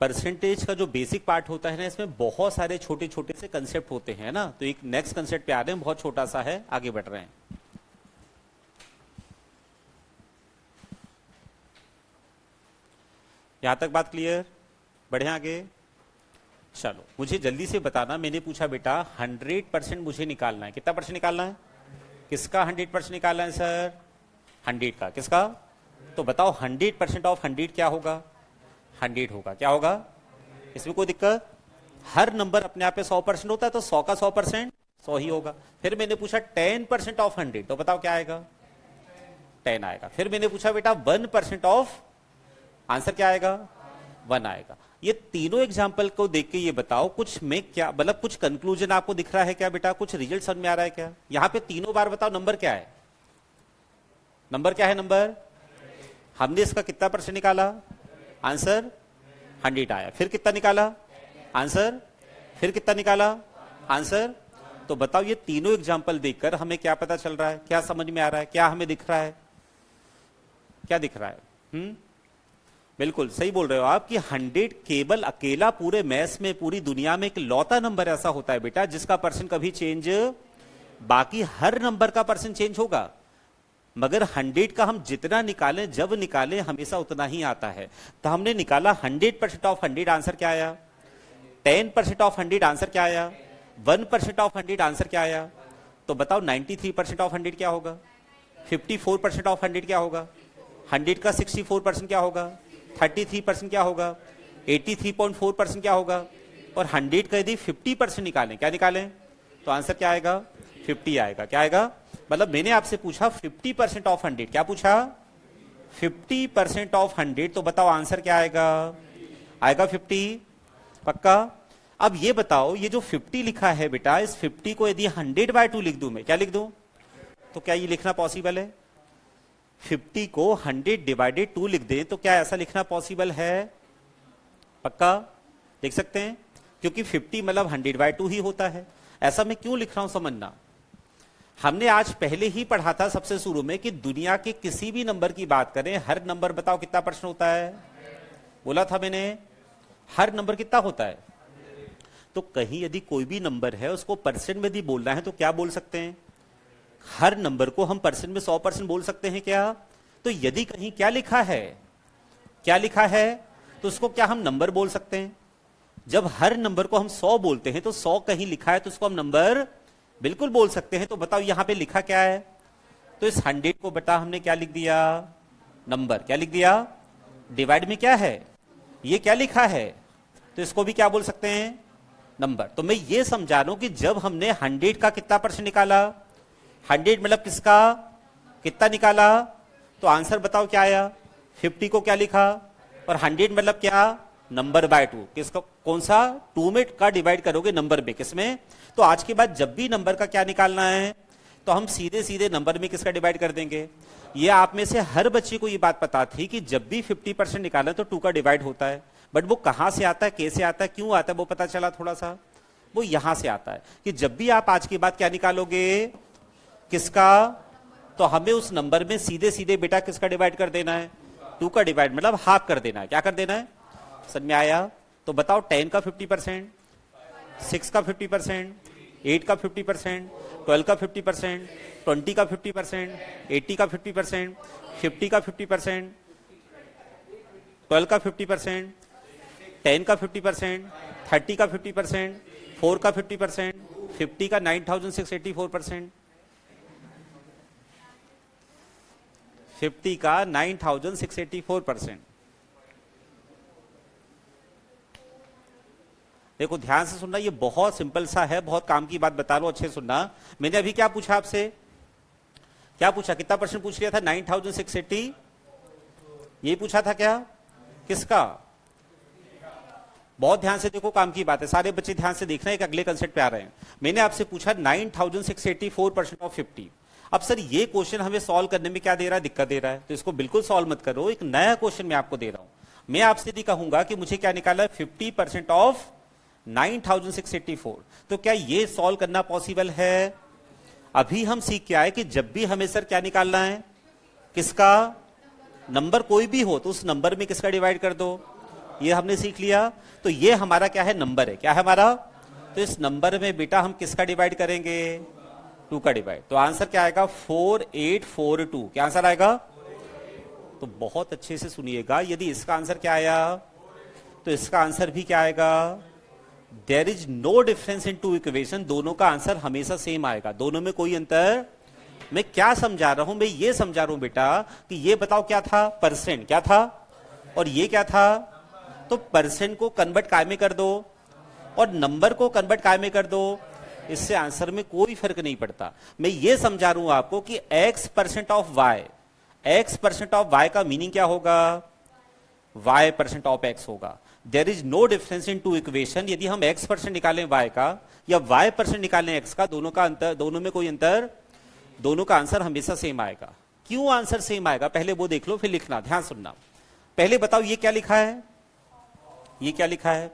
परसेंटेज का जो बेसिक पार्ट होता है ना, इसमें बहुत सारे छोटे छोटे से कंसेप्ट होते हैं ना। तो एक नेक्स्ट कंसेप्ट पे आ रहे हैं, बहुत छोटा सा है, आगे बढ़ रहे हैं। यहां तक बात क्लियर? बढ़े आगे। चलो मुझे जल्दी से बताना, मैंने पूछा बेटा 100% मुझे निकालना है। कितना परसेंट निकालना है? किसका 100% निकालना है सर? 100 का। किसका? तो बताओ 100% ऑफ 100 क्या होगा? 100 होगा। क्या होगा? इसमें कोई दिक्कत? हर नंबर अपने आप पे 100% होता है, तो 100 का 100% 100 ही होगा। फिर मैंने पूछा 10% ऑफ 100, तो बताओ क्या आएगा? 10 आएगा। फिर मैंने पूछा बेटा 1% ऑफ, आंसर क्या आएगा? 1 आएगा। ये तीनों एग्जाम्पल को देख के ये बताओ कुछ में क्या, मतलब कुछ कंक्लूजन आपको दिख रहा है क्या बेटा? कुछ रिजल्ट समझ में आ रहा है क्या? यहां पे तीनों बार बताओ नंबर क्या है? नंबर क्या है? नंबर। हमने इसका कितना परसेंट निकाला? आंसर 100 आया। फिर कितना निकाला? आंसर। फिर कितना निकाला? आंसर। तो बताओ ये तीनों एग्जाम्पल देखकर हमें क्या पता चल रहा है? क्या समझ में आ रहा है? क्या हमें दिख रहा है? क्या दिख रहा है? बिल्कुल सही बोल रहे हो आप कि 100 केवल अकेला पूरे मैथ्स में, पूरी दुनिया में एक लौता नंबर ऐसा होता है बेटा जिसका परसेंट कभी चेंज, बाकी हर नंबर का परसेंट चेंज होगा, मगर 100 का हम जितना निकालें, जब निकालें, हमेशा उतना ही आता है। तो हमने निकाला 100% ऑफ 100, आंसर क्या आया? 10% ऑफ 100, आंसर क्या आया? 1% ऑफ 100, आंसर क्या आया? तो बताओ 93% ऑफ 100 क्या होगा? 54% ऑफ 100 क्या होगा? 100 का 64% क्या होगा? 33% क्या होगा? 83.4% क्या होगा, और 100 का यदि 50% निकालें, क्या निकालें, तो आंसर क्या आएगा, 50 आएगा। क्या आएगा, मतलब मैंने आपसे पूछा 50% ऑफ 100, क्या पूछा, 50% ऑफ 100, तो बताओ आंसर क्या आएगा, आएगा 50, पक्का। अब ये बताओ, ये जो 50 लिखा है बेटा, इस 50 को यदि 100/2 लिख दूं मैं, क्या लिख दूं, तो क्या ये लिखना पॉसिबल है, 50 को 100/2 लिख दें तो क्या ऐसा लिखना पॉसिबल है, पक्का, देख सकते हैं, क्योंकि 50 मतलब 100/2 ही होता है। ऐसा मैं क्यों लिख रहा हूं समझना, हमने आज पहले ही पढ़ा था सबसे शुरू में कि दुनिया के किसी भी नंबर की बात करें, हर नंबर बताओ कितना परसेंट होता है, बोला था मैंने, हर नंबर कितना होता है। तो कहीं यदि कोई भी नंबर है उसको परसेंट में यदि बोलना है तो क्या बोल सकते हैं, हर नंबर को हम परसेंट में 100% बोल सकते हैं क्या। तो यदि कहीं क्या लिखा है, क्या लिखा है, तो उसको क्या हम नंबर बोल सकते हैं। जब हर नंबर को हम 100 बोलते हैं तो 100 कहीं लिखा है तो उसको हम नंबर बिल्कुल बोल सकते हैं। तो बताओ यहां पे लिखा क्या है, तो इस 100 को बेटा हमने क्या लिख दिया, नंबर, क्या लिख दिया, डिवाइड में क्या है, ये क्या लिखा है, तो इसको भी क्या बोल सकते हैं, नंबर। तो मैं ये समझा रहा हूं कि जब हमने 100 का कितना परसेंट निकाला, 100 मतलब किसका, कितना निकाला, तो आंसर बताओ क्या आया, 50 को क्या लिखा, और 100 मतलब क्या, नंबर बाय 2, किसको, कौन सा, 2 में का डिवाइड करोगे नंबर में, किसमें, तो आज के बाद जब भी नंबर का क्या निकालना है तो हम सीधे सीधे नंबर में किसका डिवाइड कर देंगे। ये आप में से हर बच्चे को ये बात पता थी कि जब भी 50% निकालें तो 2 का डिवाइड होता है, बट वो कहां से आता है, कैसे आता है, क्यों आता है, वो पता चला थोड़ा सा, वो यहां से आता है कि जब भी आप आज के बाद क्या निकालोगे, किसका, तो हमें उस नंबर में सीधे सीधे बेटा किसका डिवाइड कर देना है, 2 का डिवाइड मतलब हाफ कर देना है, क्या कर देना है, समझ में आया। तो बताओ 10 का 50%, 6 का 50%, 8 का 50%, 12 का 50%, 20 का 50%, 80 का 50%, 50 का 50%, 12 का 50%, 10 का 50%, 30 का 50%, 4 का 50%, 50 का 9684%, 50 का 9684%। देखो ध्यान से सुनना, ये बहुत सिंपल सा है, बहुत काम की बात बता लो, अच्छे सुनना। मैंने अभी क्या पूछा आपसे, क्या पूछा, कितना परसेंट पूछ लिया था, 9680, ये पूछा था क्या, किसका, बहुत ध्यान से देखो, काम की बात है, सारे बच्चे ध्यान से देखना, एक अगले कंसेप्ट पे आ रहे हैं। मैंने आपसे पूछा 9684% ऑफ 50। अब सर ये क्वेश्चन हमें सॉल्व करने में क्या दे रहा है, दिक्कत दे रहा है, तो इसको बिल्कुल सॉल्व मत करो, एक नया क्वेश्चन मैं आपको दे रहा हूं। मैं आपसे यदि कहूंगा कि मुझे क्या निकाला है, 50% ऑफ 9684, तो क्या ये सॉल्व करना पॉसिबल है। अभी हम सीख के आए कि जब भी हमें सर क्या निकालना है, किसका, नंबर कोई भी हो तो उस नंबर में किसका डिवाइड कर दो, ये हमने सीख लिया। तो ये हमारा क्या है, नंबर है, क्या है हमारा, तो इस नंबर में बेटा हम किसका डिवाइड करेंगे, 2 का डिवाइड, तो आंसर क्या आएगा, 4842, क्या आंसर आएगा। तो बहुत अच्छे से सुनिएगा, यदि इसका आंसर क्या आया तो इसका आंसर भी क्या आएगा, there is no difference in 2 equation, दोनों का आंसर हमेशा सेम आएगा, दोनों में कोई अंतर। मैं क्या समझा रहा हूं, मैं ये समझा रहा हूं बेटा कि ये बताओ क्या था, परसेंट, क्या था, और ये क्या था, तो परसेंट को कन्वर्ट काय में कर दो और नंबर को कन्वर्ट काय में कर दो, इससे आंसर में कोई फर्क नहीं पड़ता। मैं ये समझा रहा हूं आपको कि x% of y, x% of y का मीनिंग क्या होगा, y% ऑफ x होगा। There is no difference in 2 equation, यदि हम x% निकालें y का या y% निकालें x का, दोनों का अंतर, दोनों में कोई अंतर, दोनों का आंसर हमेशा सेम आएगा। क्यों आंसर सेम आएगा, पहले वो देख लो फिर लिखना, ध्यान सुनना। पहले बताओ ये क्या लिखा है, ये क्या लिखा है,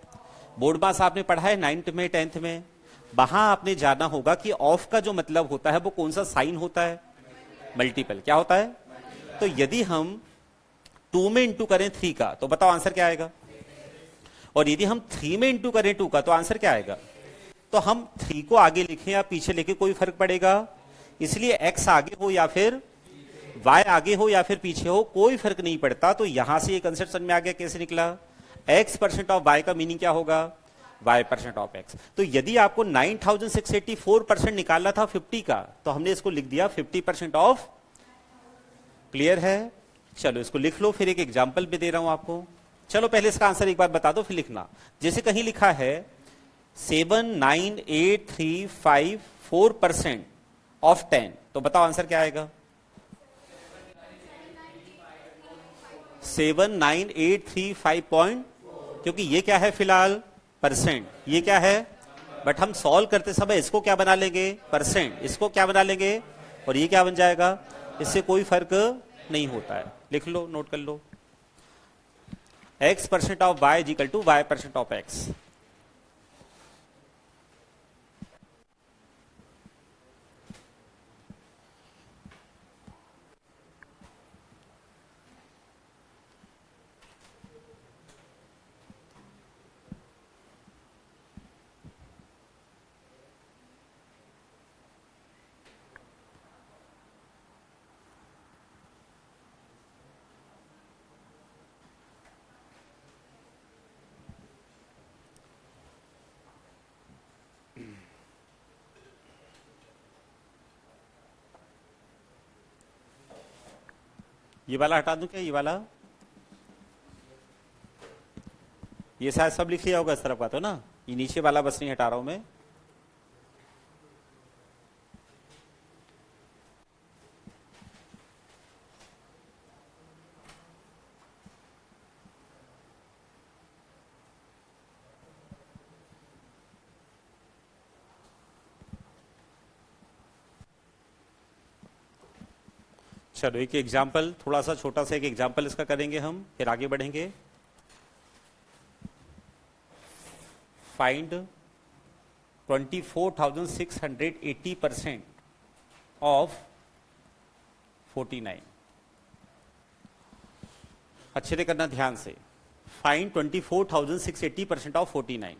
बोर्ड मास आपने पढ़ा है 9th में 10th में, वहां आपने जाना होगा कि ऑफ का जो मतलब होता है वो कौन सा साइन होता है, मल्टीपल, क्या होता है। तो यदि हम 2 में इंटू करें 3 का तो बताओ आंसर क्या आएगा, और यदि हम 3 में इंटू करें 2 का तो आंसर क्या आएगा। तो हम 3 को आगे लिखें या पीछे लिखें कोई फर्क पड़ेगा, इसलिए x आगे हो या फिर y आगे हो या फिर पीछे हो कोई फर्क नहीं पड़ता। तो यहां से ये कंसेप्ट समझ में आ गया, कैसे निकला, x% ऑफ y का मीनिंग क्या होगा, y% ऑफ x। तो यदि आपको 9684% निकालना था 50 का तो हमने इसको लिख दिया 50% ऑफ, क्लियर है। चलो इसको लिख लो, फिर एक एग्जांपल भी दे रहा हूं आपको, चलो पहले इसका आंसर एक बार बता दो फिर लिखना। जैसे कहीं लिखा है 79834% ऑफ 10, तो बताओ आंसर क्या आएगा? 79835 क्योंकि ये क्या है फिलहाल? परसेंट। ये क्या है? बट हम सॉल्व करते समय इसको क्या बना लेंगे? परसेंट। इसको क्या बना लेंगे? और ये क्या बन जाएगा? इससे कोई फर्क नहीं होता है। लिख लो, नोट कर लो। x% of y is equal to y% of x। ये वाला हटा दूं क्या? ये वाला, ये शायद सब लिख लिया होगा इस तरफ का, तो ना ये नीचे वाला बस नहीं हटा रहा हूं मैं। चलो एक एग्जाम्पल, थोड़ा सा छोटा सा एक एग्जाम्पल इसका करेंगे हम, फिर आगे बढ़ेंगे। Find 24,680% of 49। अच्छे से करना ध्यान से। Find 24,680% of 49।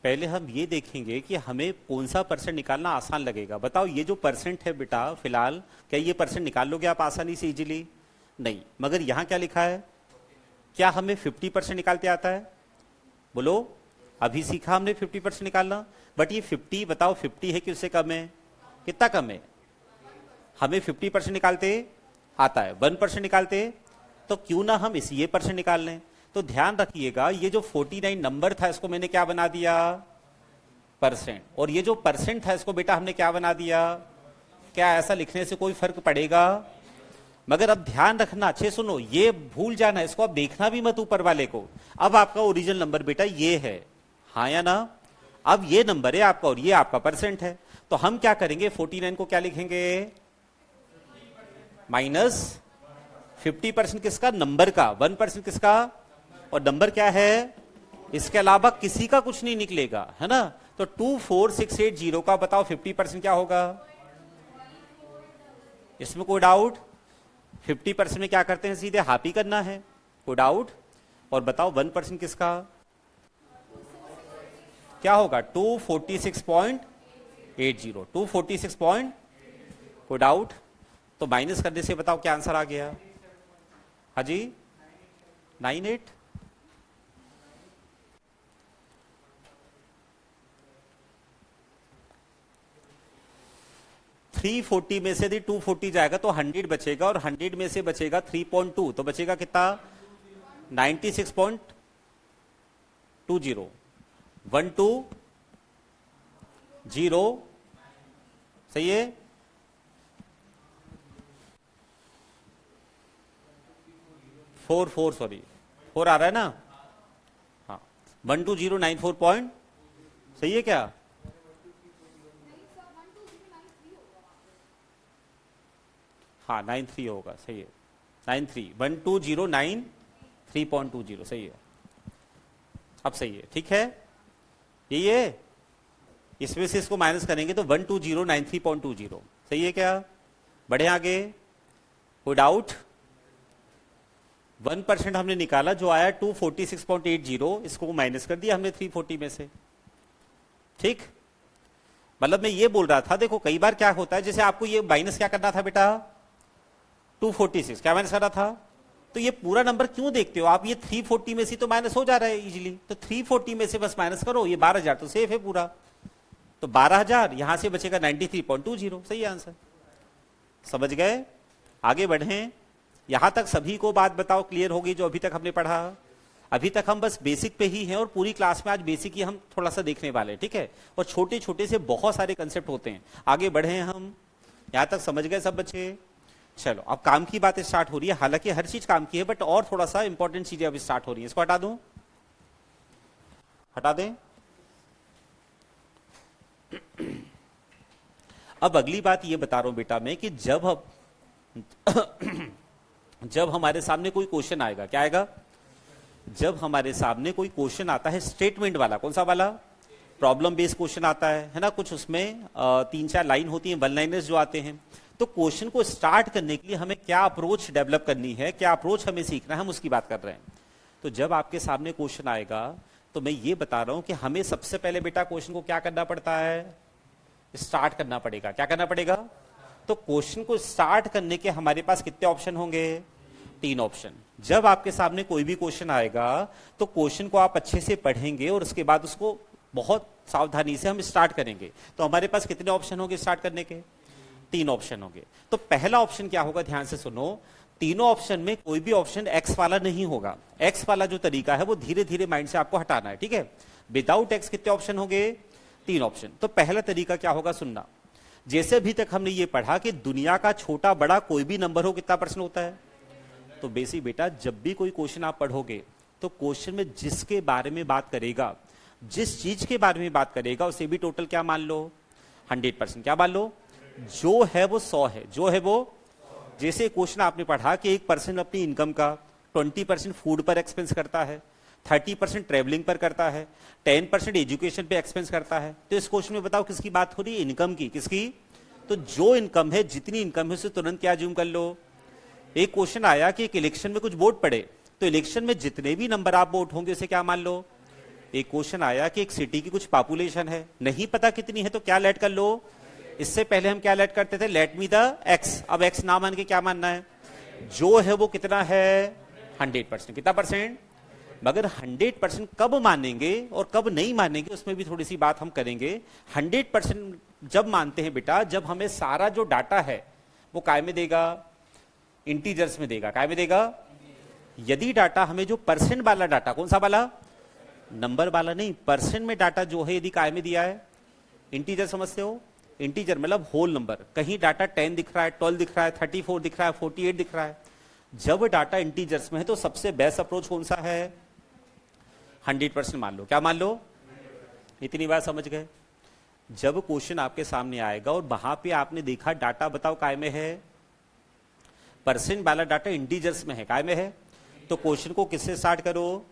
पहले हम ये देखेंगे कि हमें कौन सा परसेंट निकालना आसान लगेगा। बताओ ये जो परसेंट है बेटा फिलहाल, क्या ये परसेंट निकाल लोगे आप आसानी से इजीली? नहीं। मगर यहां क्या लिखा है? क्या हमें 50% निकालते आता है? बोलो। अभी सीखा हमने 50% निकालना, बट ये 50 बताओ 50 है कि उससे कम है? कितना कम है? हमें 50% निकालते आता है, 1% निकालते, तो क्यों ना हम इस ये परसेंट निकाल लें। तो ध्यान रखिएगा ये जो 49 नंबर था इसको मैंने क्या बना दिया? परसेंट। और ये जो परसेंट था इसको बेटा हमने क्या बना दिया? क्या ऐसा लिखने से कोई फर्क पड़ेगा? मगर अब ध्यान रखना, अच्छे सुनो, ये भूल जाना, इसको अब देखना भी मत ऊपर वाले को। अब आपका ओरिजिनल नंबर बेटा ये है, हाँ या ना? अब ये नंबर है आपका और ये आपका परसेंट है, तो हम क्या करेंगे? 49 को क्या लिखेंगे? माइनस 50% किसका? नंबर का। 1% किसका? और नंबर क्या है? इसके अलावा किसी का कुछ नहीं निकलेगा, है ना? तो 24680 का बताओ 50% क्या होगा? इसमें कोई डाउट? 50% में क्या करते हैं? सीधे हाफ ही करना है, कोई डाउट? और बताओ 1% किसका क्या होगा? 246.80। 246 पॉइंट, कोई डाउट? तो माइनस करने से बताओ क्या आंसर आ गया? हाँ जी, 98। 340 में से यदि 240 जाएगा तो 100 बचेगा, और 100 में से बचेगा 3.2, तो बचेगा कितना? 96.20। 120, सही है? फोर सॉरी 4 आ रहा है ना? हाँ, 12094 पॉइंट, सही है क्या? हाँ 93 होगा, सही है। 93 12093.20, सही है। अब सही है, ठीक है, यही है। इसमें से इसको माइनस करेंगे तो 12093.20, सही है क्या? बढ़े आगे, कोई डाउट? 1% हमने निकाला, जो आया 246.80, इसको माइनस कर दिया हमने 340 में से, ठीक? मतलब मैं ये बोल रहा था, देखो कई बार क्या होता है, जैसे आपको ये माइनस क्या करना था बेटा? 246 क्या माइनस करना था? तो ये पूरा नंबर क्यों देखते हो आप? ये 340 में से तो माइनस हो जा रहा है इजीली, तो 340 में से बस माइनस करो, ये 12,000 तो सेफ है पूरा, तो 12,000 यहां से बचेगा 93.20, सही आंसर। समझ गए? आगे बढ़ें, यहां तक सभी को बात बताओ क्लियर होगी जो अभी तक हमने पढ़ा? अभी तक हम बस बेसिक पे ही हैं और पूरी क्लास में आज बेसिक ही हम थोड़ा सा देखने वाले हैं, ठीक है? और छोटे छोटे से बहुत सारे कंसेप्ट होते हैं। आगे बढ़े हम, यहां तक समझ गए सब बच्चे? चलो अब काम की बात स्टार्ट हो रही है, हालांकि हर चीज काम की है बट और थोड़ा सा इंपॉर्टेंट चीजें अब स्टार्ट हो रही है। इसको हटा दूं, हटा दें। अब अगली बात ये बता रहा हूं बेटा मैं कि जब हमारे सामने कोई क्वेश्चन आएगा, क्या आएगा? जब हमारे सामने कोई क्वेश्चन आता है स्टेटमेंट वाला, कौन सा वाला? प्रॉब्लम बेस्ड क्वेश्चन आता है ना? कुछ उसमें 3-4 लाइन होती हैं, वन लाइनर्स जो आते हैं। तो क्वेश्चन को स्टार्ट करने के लिए हमें क्या अप्रोच डेवलप करनी है, क्या अप्रोच हमें सीखना है, हम उसकी बात कर रहे हैं। तो जब आपके सामने क्वेश्चन आएगा तो मैं ये बता रहा हूं कि हमें सबसे पहले बेटा क्वेश्चन को क्या करना पड़ता है? स्टार्ट करना पड़ेगा। क्या करना पड़ेगा? तो क्वेश्चन को स्टार्ट करने के हमारे पास कितने ऑप्शन होंगे? 3 ऑप्शन। जब आपके सामने कोई भी क्वेश्चन आएगा तो क्वेश्चन को आप अच्छे से पढ़ेंगे और उसके बाद उसको बहुत सावधानी से हम स्टार्ट करेंगे। तो हमारे पास कितने ऑप्शन होंगे स्टार्ट करने के? 3 ऑप्शन होंगे। तो पहला ऑप्शन क्या होगा, ध्यान से सुनो। तीनों ऑप्शन में कोई भी ऑप्शन एक्स वाला नहीं होगा। एक्स वाला जो तरीका है वो धीरे धीरे माइंड से आपको हटाना है, ठीक है? विदाउट एक्स कितने ऑप्शन होंगे? 3 ऑप्शन। तो पहला तरीका क्या होगा, सुनना। जैसे अभी तक हमने ये पढ़ा कि दुनिया का छोटा बड़ा कोई भी नंबर हो कितना परसेंट होता है? तो बेसिक बेटा जब भी कोई क्वेश्चन आप पढ़ोगे तो क्वेश्चन में जिसके बारे में बात करेगा, जिस चीज के बारे में बात करेगा उसे भी टोटल क्या मान लो? 100%। क्या मान लो? जो है वो 100 है, जो है वो। जैसे क्वेश्चन आपने पढ़ा कि 1% अपनी इनकम का, 20% फूड पर एक्सपेंस करता है, 30% ट्रेवलिंग पर करता है, 10% एजुकेशन पे एक्सपेंस करता है। तो इस क्वेश्चन में बताओ किसकी बात हो रही है? इनकम की। किसकी? तो जो इनकम है, जितनी इनकम है उसे तुरंत क्या ज्यूम कर लो? एक क्वेश्चन आया कि एक इलेक्शन में कुछ वोट पड़े, तो इलेक्शन में जितने भी नंबर आप वोट होंगे उसे क्या मान लो? एक क्वेश्चन आया कि एक सिटी की कुछ पॉपुलेशन है, नहीं पता कितनी है, तो क्या लेट कर लो? इससे पहले हम क्या लेट करते थे? Let me the x. अब एक्स ना मान के क्या मानना है? जो है वो कितना है? 100%। कितना परसेंट? मगर 100% कब मानेंगे और कब नहीं मानेंगे उसमें भी थोड़ी सी बात हम करेंगे। 100% जब मानते हैं बेटा जब हमें सारा जो डाटा है वो काय में देगा? इंटीजर्स में देगा। काय में देगा? यदि डाटा हमें जो परसेंट वाला डाटा, कौन सा वाला? नंबर वाला नहीं, परसेंट में डाटा जो है यदि काय में दिया है? इंटीजर। समझते हो? इंटीजर मतलब होल नंबर। कहीं डाटा 10 दिख रहा है, 12 दिख रहा है, 34 दिख रहा है, 48 दिख रहा है। जब डाटा इंटीजर्स में है तो सबसे बेस्ट अप्रोच कौन सा है? 100% मान लो। क्या मान लो? इतनी बात समझ गए? जब क्वेश्चन आपके सामने आएगा और वहां पे आपने देखा डाटा बताओ काय में है? परसेंट वाला डाटा इंटीजर्स में है, काय में है? तो क्वेश्चन को किससे स्टार्ट करो?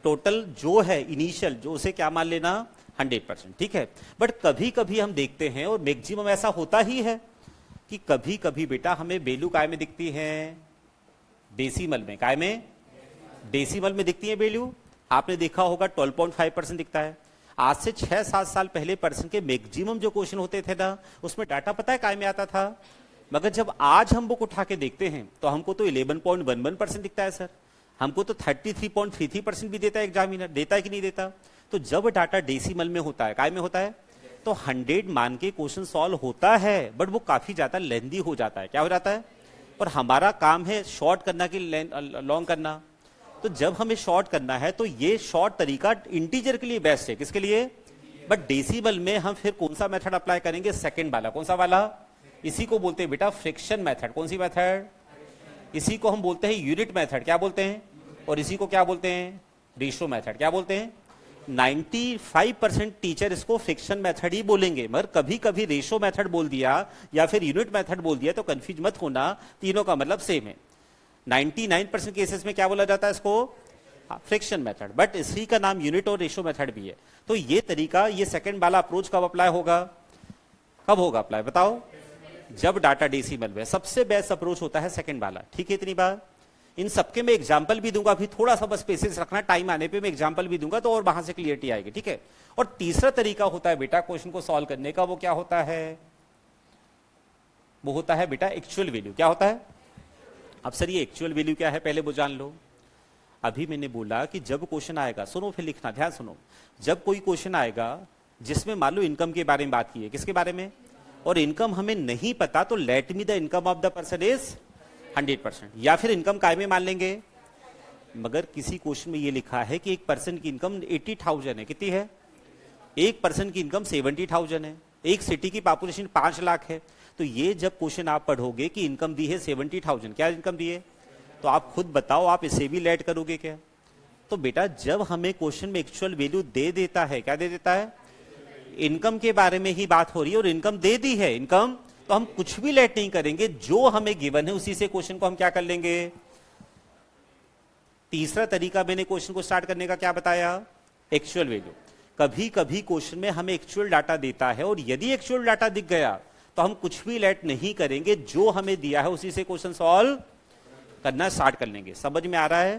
टोटल जो है इनिशियल जो, उसे क्या मान लेना? 100%। ठीक है। बट कभी कभी हम देखते हैं और मैक्सिमम ऐसा होता ही है कि कभी कभी बेटा हमें वैल्यू काय में दिखती है? डेसिमल में। काय में? डेसिमल में दिखती है वैल्यू। आपने देखा होगा 12.5% दिखता है। आज से 6-7 साल पहले परसेंट के मैक्सिमम जो क्वेश्चन होते थे ना उसमें डाटा पता है काय में आता था। मगर जब आज हम बुक उठा के देखते हैं तो हमको तो 11.11% दिखता है सर, हमको तो 33.33% भी देता है एग्जामिनर। देता है कि नहीं देता? तो जब डाटा डेसिमल में होता है, काय में होता है, तो 100 मान के क्वेश्चन सॉल्व होता है बट वो काफी ज्यादा लेंदी हो जाता है। क्या हो जाता है? और हमारा काम है शॉर्ट करना कि लॉन्ग करना। तो जब हमें शॉर्ट करना है तो ये शॉर्ट तरीका इंटीजर के लिए बेस्ट है। किसके लिए? बट डेसिमल में हम फिर कौन सा मेथड अप्लाई करेंगे? सेकंड वाला। कौन सा वाला? इसी को बोलते हैं बेटा फ्रिक्शन मेथड। कौन सी मेथड? इसी को हम बोलते हैं यूनिट मेथड। क्या बोलते हैं? और इसी को क्या बोलते हैं? Ratio method. क्या बोलते हैं? 95% टीचर इसको फ्रिक्शन मेथड ही बोलेंगे, मगर कभी कभी रेशियो मेथड बोल दिया या फिर यूनिट मेथड बोल दिया तो कंफ्यूज मत होना, तीनों का मतलब सेम है। 99% केसेस में क्या बोला जाता है इसको? Friction method. बट इसी का नाम यूनिट और रेशियो मेथड भी है। तो ये तरीका, ये सेकंड वाला अप्रोच कब अप्लाई होगा? कब होगा अप्लाई बताओ? जब डाटा डेसिमल में। सबसे बेस्ट अप्रोच होता है सेकंड वाला। ठीक है, इतनी बात। इन सबके मैं एग्जाम्पल भी दूंगा, अभी थोड़ा सा बस पेशेंस रखना, टाइम आने पे मैं एग्जाम्पल भी दूंगा तो और वहां से क्लियरिटी आएगी। ठीक है। और तीसरा तरीका होता है बेटा क्वेश्चन को सॉल्व करने का, वो क्या होता है? वो होता है बेटा एक्चुअल वैल्यू। क्या होता है? अब सर ये एक्चुअल वैल्यू क्या है पहले वो जान लो। अभी मैंने बोला कि जब क्वेश्चन आएगा, सुनो फिर लिखना, ध्यान सुनो, जब कोई क्वेश्चन आएगा जिसमें मान लो इनकम के बारे में बात की है, किसके बारे में, और इनकम हमें नहीं पता, तो let me the income of the person is 100%, या फिर इनकम काय में मान लेंगे। मगर किसी क्वेश्चन में ये लिखा है कि एक पर्सन की इनकम 80,000 है, कितनी है, एक पर्सन की इनकम 70,000 है, एक सिटी की पॉपुलेशन 5 लाख है। तो ये जब क्वेश्चन आप पढ़ोगे कि इनकम दी है 70,000, क्या इनकम दी है, तो आप खुद बताओ आप इसे भी लेट करोगे क्या। तो बेटा जब हमें क्वेश्चन में एक्चुअल वैल्यू दे देता है, क्या दे देता है, इनकम के बारे में ही बात हो रही है और इनकम दे दी है इनकम, तो हम कुछ भी लेट नहीं करेंगे, जो हमें गिवन है उसी से क्वेश्चन को हम क्या कर लेंगे। तीसरा तरीका मैंने क्वेश्चन को स्टार्ट करने का क्या बताया, एक्चुअल वैल्यू। कभी कभी क्वेश्चन में हमें एक्चुअल डाटा देता है और यदि एक्चुअल डाटा दिख गया तो हम कुछ भी लेट नहीं करेंगे, जो हमें दिया है उसी से क्वेश्चन सॉल्व करना स्टार्ट कर लेंगे। समझ में आ रहा है,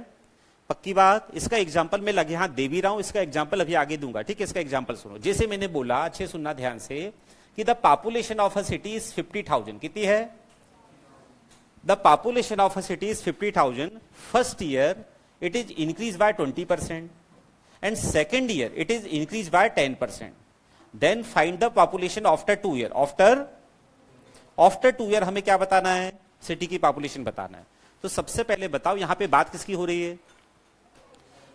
पक्की बात। इसका एग्जांपल मैं लगे हाथ दे भी रहा हूं, इसका एग्जांपल अभी आगे दूंगा, ठीक है। इसका एग्जांपल सुनो, जैसे मैंने बोला, अच्छे सुनना ध्यान से, कि the population of a city is 50,000, कितनी है, the population of a city is 50,000, first year it is increase by 20% and second year it is increased by 10%. then find the population after 2 year, after 2 year हमें क्या बताना है, सिटी की पॉपुलेशन बताना है। तो सबसे पहले बताओ यहां पे बात किसकी हो रही है,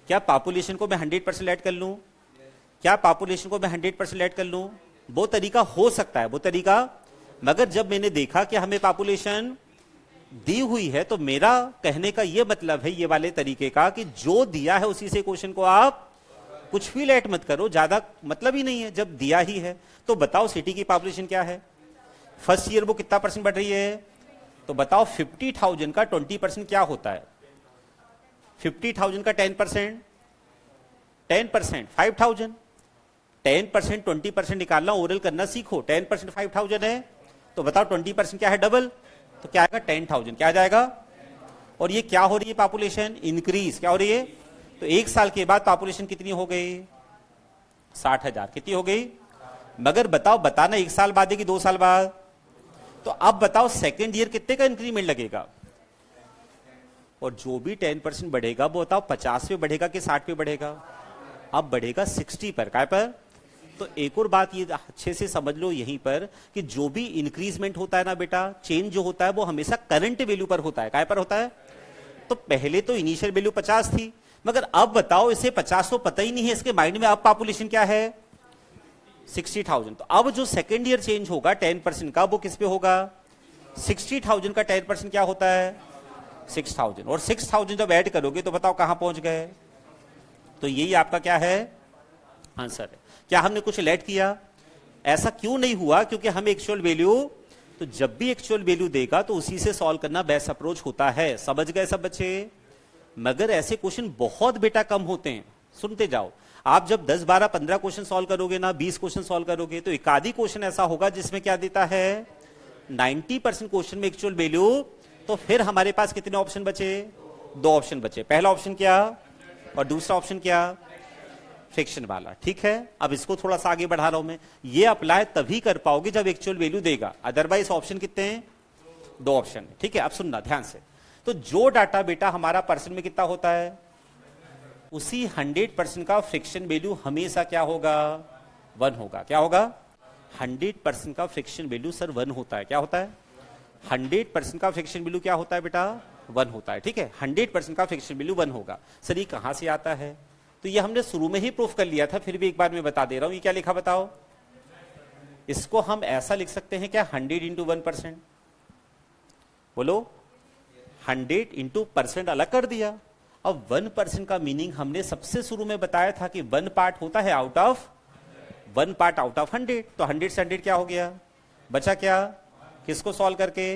क्या पॉपुलेशन को मैं 100% ऐड कर लूं, क्या पॉपुलेशन को मैं 100% ऐड कर लूं, वो तरीका हो सकता है, वो तरीका। मगर जब मैंने देखा कि हमें पॉपुलेशन दी हुई है, तो मेरा कहने का यह मतलब है, ये वाले तरीके का, कि जो दिया है उसी से क्वेश्चन को आप कुछ भी लेट मत करो, ज्यादा मतलब ही नहीं है, जब दिया ही है। तो बताओ सिटी की पॉपुलेशन क्या है, फर्स्ट ईयर वो कितना परसेंट बढ़ रही है, तो बताओ 50,000 का 20% क्या होता है, 50,000 का 10%, 10% 5,000, 10% 20% निकालना, ओरल करना सीखो। 10% 5,000 है, तो बताओ 20% क्या है, डबल, तो क्या आएगा 10,000, क्या आ जाएगा। और ये क्या हो रही है, पॉपुलेशन इंक्रीज, क्या हो रही है, तो एक साल के बाद पॉपुलेशन कितनी हो गई, 60,000, कितनी हो गई। मगर बताओ, बताना एक साल बाद है कि 2 साल बाद, तो अब बताओ सेकेंड ईयर कितने का इंक्रीमेंट लगेगा, और जो भी 10% बढ़ेगा वो बताओ 50 पे बढ़ेगा कि 60 पे बढ़ेगा, अब बढ़ेगा 60 पर, काय पर। तो एक और बात ये अच्छे से समझ लो यहीं पर, कि जो भी इंक्रीजमेंट होता है ना बेटा, चेंज जो होता है वो हमेशा करंट वैल्यू पर होता है, काय पर होता है। तो पहले तो इनिशियल वैल्यू 50 थी, मगर अब बताओ इसे 50 तो पता ही नहीं है, इसके माइंड में अब पॉपुलेशन क्या है, 60,000। तो अब जो सेकेंड ईयर चेंज होगा 10% का, वो किस पे होगा, 60,000 का 10% क्या होता है, 6,000, और 6,000 जब ऐड करोगे तो बताओ कहां पहुंच गए। तो यही आपका क्या है, आंसर है। क्या हमने कुछ लेट किया, ऐसा क्यों नहीं हुआ, क्योंकि हम एक्चुअल वैल्यू, तो जब भी एक्चुअल वैल्यू देगा तो उसी से सॉल्व करना बेस्ट अप्रोच होता है। समझ गए सब बच्चे। मगर ऐसे क्वेश्चन बहुत बेटा कम होते हैं, सुनते जाओ। आप जब 10 12 15 क्वेश्चन सॉल्व करोगे ना, 20 क्वेश्चन सॉल्व करोगे, तो एक आधी क्वेश्चन ऐसा होगा जिसमें क्या देता है, 90% क्वेश्चन में एक्चुअल वैल्यू। तो फिर हमारे पास कितने ऑप्शन बचे, 2 ऑप्शन बचे। पहला ऑप्शन क्या और दूसरा ऑप्शन क्या, फ्रिक्शन वाला, ठीक है। अब इसको थोड़ा सा आगे बढ़ा रहा हूं मैं, ये अप्लाई तभी कर पाओगे जब एक्चुअल वैल्यू देगा, अदरवाइज ऑप्शन कितने हैं, 2 ऑप्शन, ठीक है। अब सुनना ध्यान से, तो जो डाटा बेटा हमारा परसेंट में कितना होता है, उसी 100% का फ्रिक्शन वैल्यू हमेशा क्या होगा, 1 होगा। क्या होगा, 100% का फ्रिक्शन वैल्यू सर 1 होता है। क्या होता है, 100% का फ्रिक्शन वैल्यू क्या होता है बेटा, 1 होता है, ठीक है। 100% का फ्रिक्शन वैल्यू 1 होगा। सर ये कहां से आता है, तो ये हमने शुरू में ही प्रूफ कर लिया था, फिर भी एक बार मैं बता दे रहा हूं। ये क्या लिखा बताओ, इसको हम ऐसा लिख सकते हैं क्या, 100 इंटू 1%, बोलो 100 इंटू परसेंट अलग कर दिया। अब 1% का मीनिंग हमने सबसे शुरू में बताया था कि 1 पार्ट होता है out of 1 part out of 100। तो 100 से 100 क्या हो गया, बचा क्या, किसको सॉल्व करके।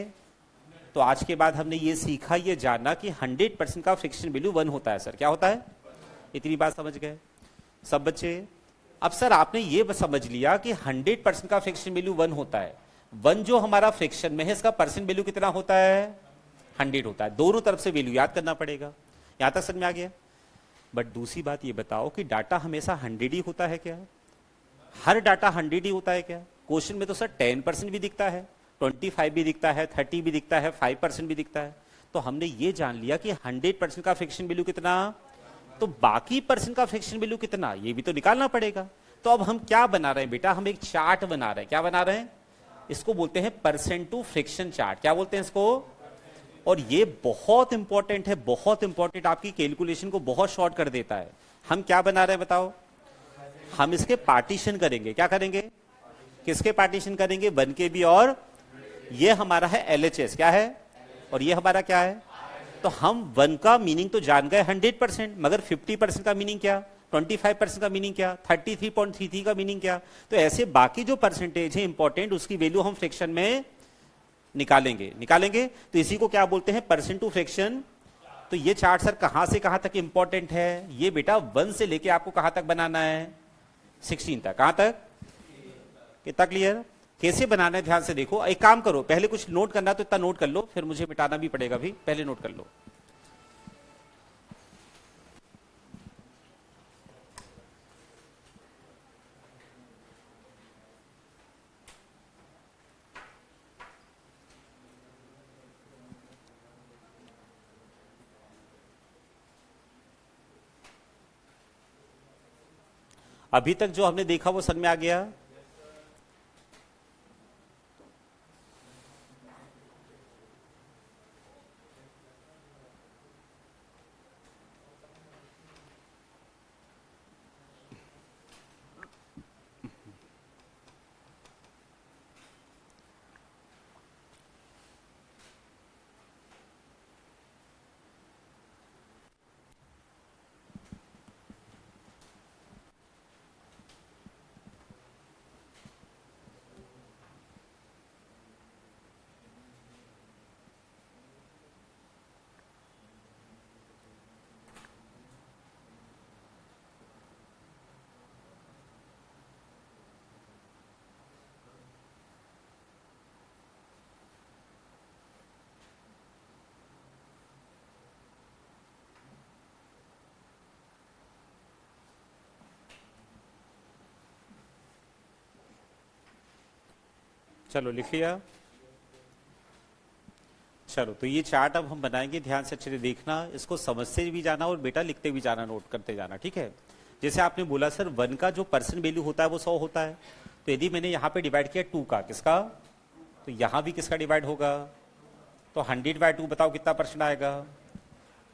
तो आज के बाद हमने ये सीखा, ये जाना कि 100% का फ्रिक्शन वैल्यू 1 होता है। सर क्या होता है, इतनी बात समझ गए सब बच्चे। अब सर आपने ये समझ लिया कि 100% का फ्रिक्शन वैल्यू 1 होता है। 1 जो हमारा फ्रिक्शन में है, इसका परसेंट वैल्यू कितना होता है, 100 होता है। दोनों तरफ से वैल्यू याद करना पड़ेगा। यहां तक समझ में आ गया। बट दूसरी बात ये बताओ कि डाटा हमेशा 100 ही होता है क्या, हर डाटा 100 ही होता है क्या। क्वेश्चन में तो सर 10% भी दिखता है, 25 भी दिखता है, 30 भी दिखता है, 5% भी दिखता है। तो हमने ये जान लिया कि 100% का फ्रिक्शन वैल्यू कितना, तो बाकी परसेंट का फ्रिक्शन वैल्यू कितना, ये भी तो निकालना पड़ेगा। तो अब हम क्या बना रहे हैं बेटा, हम एक चार्ट बना रहे हैं। क्या बना रहे हैं? इसको बोलते हैं परसेंट टू फ्रिक्शन चार्ट। क्या बोलते हैं इसको? और ये बहुत इंपॉर्टेंट है, बहुत इंपॉर्टेंट, आपकी कैलकुलेशन को बहुत शॉर्ट कर देता है। हम क्या बना रहे हैं बताओ? हम इसके पार्टीशन करेंगे। क्या करेंगे? किसके पार्टीशन करेंगे? 1 KB, और ये हमारा है LHS, क्या है, और ये हमारा क्या है। तो हम 1 का मीनिंग तो जान गए 100%, मगर 50% का मीनिंग क्या, 25% का मीनिंग क्या, 33.33 का मीनिंग क्या। तो ऐसे बाकी जो परसेंटेज है इंपॉर्टेंट, उसकी वैल्यू हम फ्रैक्शन में निकालेंगे। तो इसी को क्या बोलते हैं? Percent to fraction. तो ये चार्ट सर कहां से कहां तक इंपॉर्टेंट है? ये बेटा 1 से लेके आपको कहां तक बनाना है? 16 तक। कहां तक? कितना क्लियर? कैसे बनाना है ध्यान से देखो। एक काम करो, पहले कुछ नोट करना तो इतना नोट कर लो, फिर मुझे मिटाना भी पड़ेगा भी, पहले नोट कर लो। अभी तक जो हमने देखा वो समझ में आ गया? चलो लिख लिया। चलो तो ये चार्ट अब हम बनाएंगे, ध्यान से अच्छे से देखना, इसको समझते भी जाना और बेटा लिखते भी जाना, नोट करते जाना, ठीक है। जैसे आपने बोला सर 1 का जो परसेंट वैल्यू होता है वो 100 होता है, तो यदि मैंने यहाँ पे डिवाइड किया 2 का, किसका, तो यहाँ भी किसका डिवाइड होगा, तो 100/2 बताओ कितना परसेंट आएगा।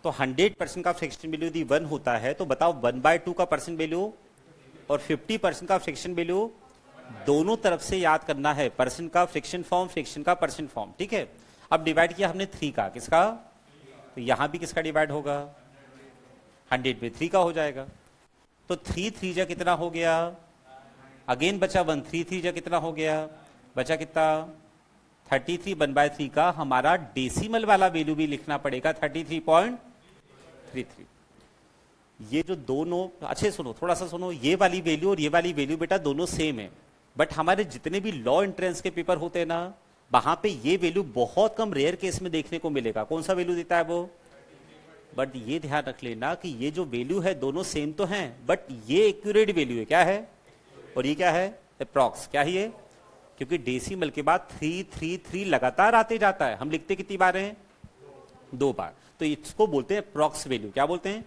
तो 100% का फ्रैक्शन वैल्यू यदि 1 होता है तो बताओ 1/2 का परसेंट वैल्यू और 50% का फ्रैक्शन वैल्यू, दोनों तरफ से याद करना है, परसेंट का फ्रैक्शन फॉर्म, फ्रैक्शन का परसेंट फॉर्म, ठीक है। अब डिवाइड किया हमने 3 का, किसका, तो यहां भी किसका डिवाइड होगा, 100 में 3 का हो जाएगा। तो 3 3 जा कितना हो गया, अगेन बचा 1, 3 3 जा कितना हो गया, बचा कितना 33। 1/3 का हमारा डेसिमल वाला वैल्यू भी लिखना पड़ेगा 33.33। ये जो दोनों, अच्छे सुनो, थोड़ा सा सुनो, ये वाली वैल्यू और ये वाली वैल्यू बेटा दोनों सेम है, बट हमारे जितने भी लॉ एंट्रेंस के पेपर होते हैं ना, वहां पे ये वैल्यू बहुत कम रेयर केस में देखने को मिलेगा। कौन सा वैल्यू देता है वो, बट ये ध्यान रख लेना कि ये जो वैल्यू है दोनों सेम तो हैं, बट ये एक्यूरेट वैल्यू है, क्या है, और ये क्या है, अप्रॉक्स, क्या है ये, क्योंकि डेसिमल के बाद 3 3 3 लगातार आते जाता है। हम लिखते कितनी बार हैं, 2 बार, तो इसको बोलते हैं अप्रॉक्स वैल्यू, क्या बोलते हैं,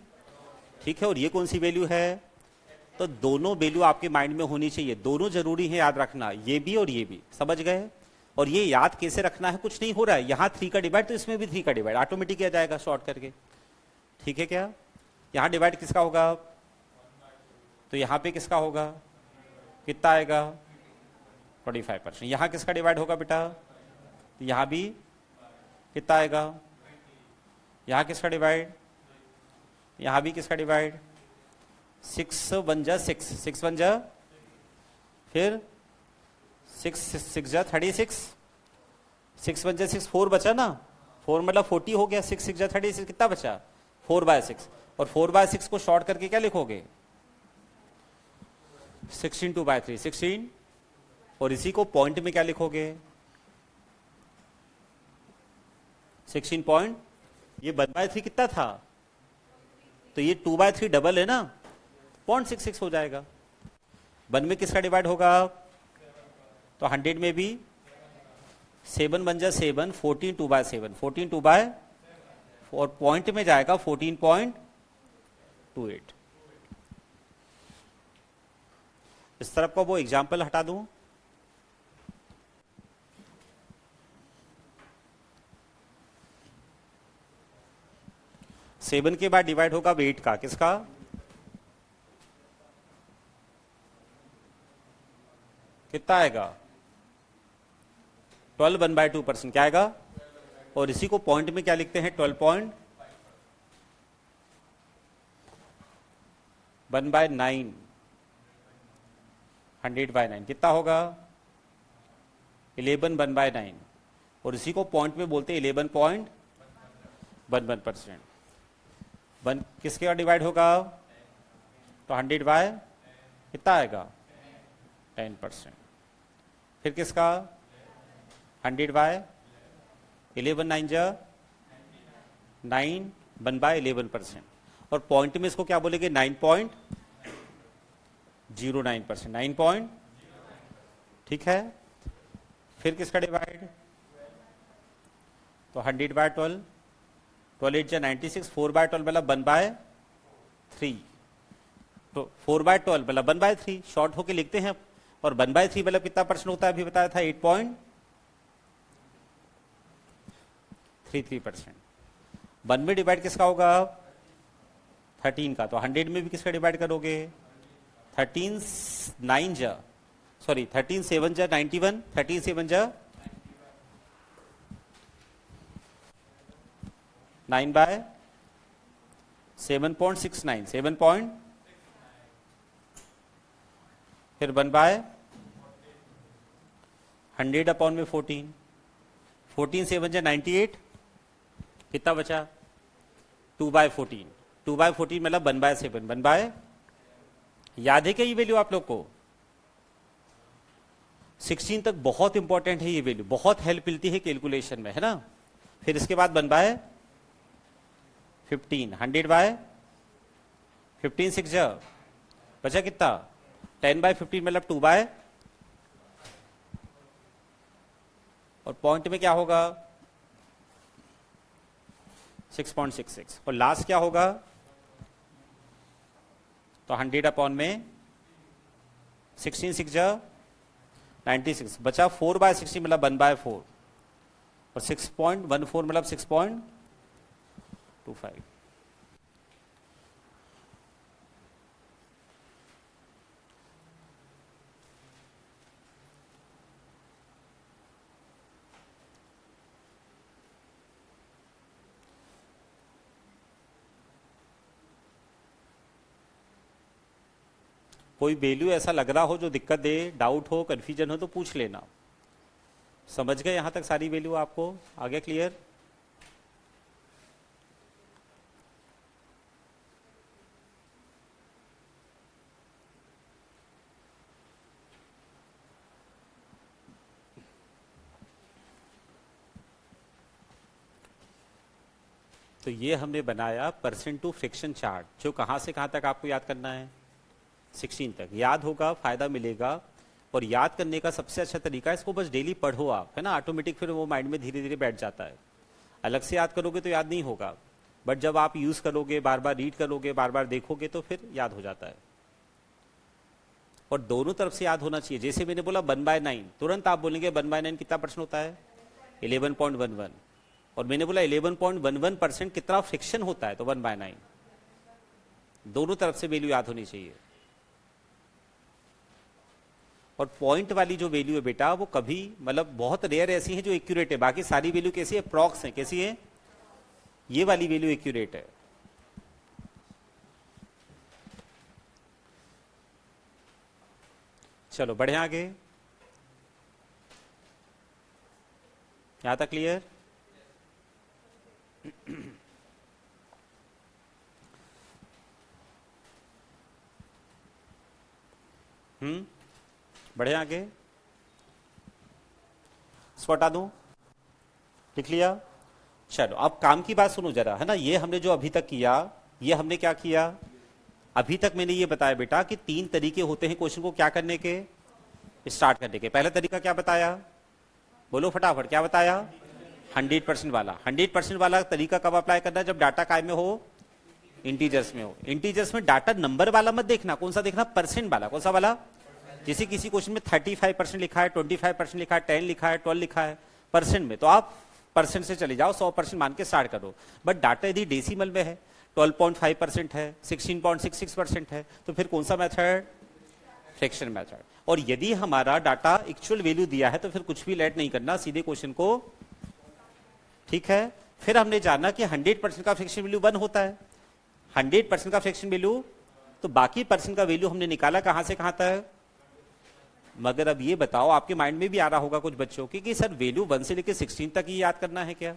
ठीक है। और ये कौन सी वैल्यू है, तो दोनों वैल्यू आपके माइंड में होनी चाहिए, दोनों जरूरी है याद रखना, ये भी और ये भी, समझ गए। और ये याद कैसे रखना है, कुछ नहीं हो रहा है, यहां 3 का डिवाइड तो इसमें भी 3 का डिवाइड ऑटोमेटिक किया जाएगा शॉर्ट करके, ठीक है। क्या यहां डिवाइड किसका होगा, तो यहां पे किसका होगा, कितना आएगा 25%। यहां किसका डिवाइड होगा बेटा, तो यहां भी कितना आएगा, यहां किसका डिवाइड, यहां भी किसका डिवाइड, 6 1 जा 6, 6 1 जा, फिर 6 6 जा 36, 6 1 जा 6, 4 बचा ना, 4 मतलब 40 हो गया, 6 6 जा 36, कितना बचा 4/6, और 4/6 को शॉर्ट करके क्या लिखोगे 16 2/3, 16, और इसी को पॉइंट में क्या लिखोगे 16 पॉइंट, ये 1/3 कितना था, तो ये 2/3 डबल है ना, 0.66 हो जाएगा। 1 में किसका डिवाइड होगा, तो 100 में भी 7 1 जा 7, 14 2/7, 14 2/7, और पॉइंट में जाएगा 14.28। इस तरफ का वो एग्जाम्पल हटा दूं, सेवन के बाद डिवाइड होगा वेट का, किसका? कितना आएगा? 12 1/2%। क्या आएगा? और इसी को पॉइंट में क्या लिखते हैं? 12.1/9, 100/9 कितना होगा? 11 1/9। और इसी को पॉइंट में बोलते हैं 11.11%। वन किसके बाद डिवाइड होगा? तो 100 बाय कितना आएगा? 10%। फिर किसका? 100 बाय 11 9 जा 9 1/11%। और पॉइंट में इसको क्या बोलेंगे? 9.09%। 9 पॉइंट, ठीक है। फिर किसका डिवाइड? तो 100 बाय 12, 12 8 जा 96, 4/12 मतलब 1/3। तो 4/12 मतलब 1/3 शॉर्ट होके लिखते हैं। और 1/3 मतलब कितना परसेंट होता है? अभी बताया था 8.33%। 1 में डिवाइड किसका होगा? 13 का। तो 100 में भी किसका डिवाइड करोगे? 13 9 जा 13 7 जा 91, 13 7 जा 9/7.69, 7 पॉइंट, फिर 1/100 में 14, 14 7 जा 98, कितना बचा? 2/14, 2/14 मतलब 1/7, 1/। याद है क्या ये वैल्यू आप लोग को? 16 तक बहुत इंपॉर्टेंट है ये वैल्यू, बहुत हेल्प मिलती है कैलकुलेशन में, है ना। फिर इसके बाद 1/15, 100/15 6 जा बचा कितना? 10/15 मतलब 2/। और पॉइंट में क्या होगा? 6.66। और लास्ट क्या होगा? तो 100 में 16 6 जा 96 बचा। 4/60 मतलब 1/4 और 6.14 मतलब 6.25। कोई वैल्यू ऐसा लग रहा हो जो दिक्कत दे, डाउट हो, कंफ्यूजन हो तो पूछ लेना। समझ गए यहां तक सारी वैल्यू? आपको आ गया क्लियर? तो ये हमने बनाया परसेंट टू फ्रिक्शन चार्ट, जो कहां से कहां तक आपको याद करना है? 16 तक याद होगा, फायदा मिलेगा। और याद करने का सबसे अच्छा तरीका, इसको बस डेली पढ़ो आप, है ना। ऑटोमेटिक फिर वो माइंड में धीरे धीरे बैठ जाता है। अलग से याद करोगे तो याद नहीं होगा, बट जब आप यूज करोगे, बार बार रीड करोगे, बार बार देखोगे तो फिर याद हो जाता है। और दोनों तरफ से याद होना चाहिए। जैसे मैंने बोला 1/9, तुरंत आप बोलेंगे 1/9 कितना परसेंट होता है? 11.11। और मैंने बोला 11.11% कितना फ्रिक्शन होता है? तो 1/9। दोनों तरफ से वैल्यू याद होनी चाहिए। और पॉइंट वाली जो वैल्यू है बेटा, वो कभी मतलब बहुत रेयर ऐसी है जो एक्यूरेट है। बाकी सारी वैल्यू कैसी है? प्रॉक्स है। कैसी है? ये वाली वैल्यू एक्यूरेट है। चलो बढ़े आगे। यहां तक क्लियर? बढ़े आगे। इसको हटा दूं? लिख लिया? चलो अब काम की बात सुनो जरा, है ना। ये हमने जो अभी तक किया, ये हमने क्या किया अभी तक? मैंने ये बताया बेटा कि 3 तरीके होते हैं क्वेश्चन को क्या करने के, स्टार्ट करने के। पहला तरीका क्या बताया? बोलो फटाफट, क्या बताया? 100% वाला। 100% वाला तरीका कब अप्लाई करना है? जब डाटा काय में हो? इंटीजर्स में हो। इंटीजर्स में डाटा नंबर वाला मत देखना, कौन सा देखना? परसेंट वाला। कौन सा वाला? जैसे किसी क्वेश्चन में 35% लिखा है, 25% लिखा है, 10 लिखा है, 12 लिखा है परसेंट में, तो आप परसेंट से चले जाओ, 100% मान के स्टार्ट करो। बट डाटा यदि डेसिमल में है, 12.5% है, 16.66% है, तो फिर कौन सा मेथड? Fraction method. और यदि हमारा डाटा एक्चुअल वैल्यू दिया है तो फिर कुछ भी लेट नहीं करना, सीधे क्वेश्चन को, ठीक है। फिर हमने जाना कि 100% का फ्रैक्शन वैल्यू 1 होता है। 100% का फ्रैक्शन वैल्यू, तो बाकी परसेंट का वैल्यू हमने निकाला कहां से कहां तक? मगर अब ये बताओ, आपके माइंड में भी आ रहा होगा कुछ बच्चों की कि सर वैल्यू 1 से लेकर 16 तक ही याद करना है क्या?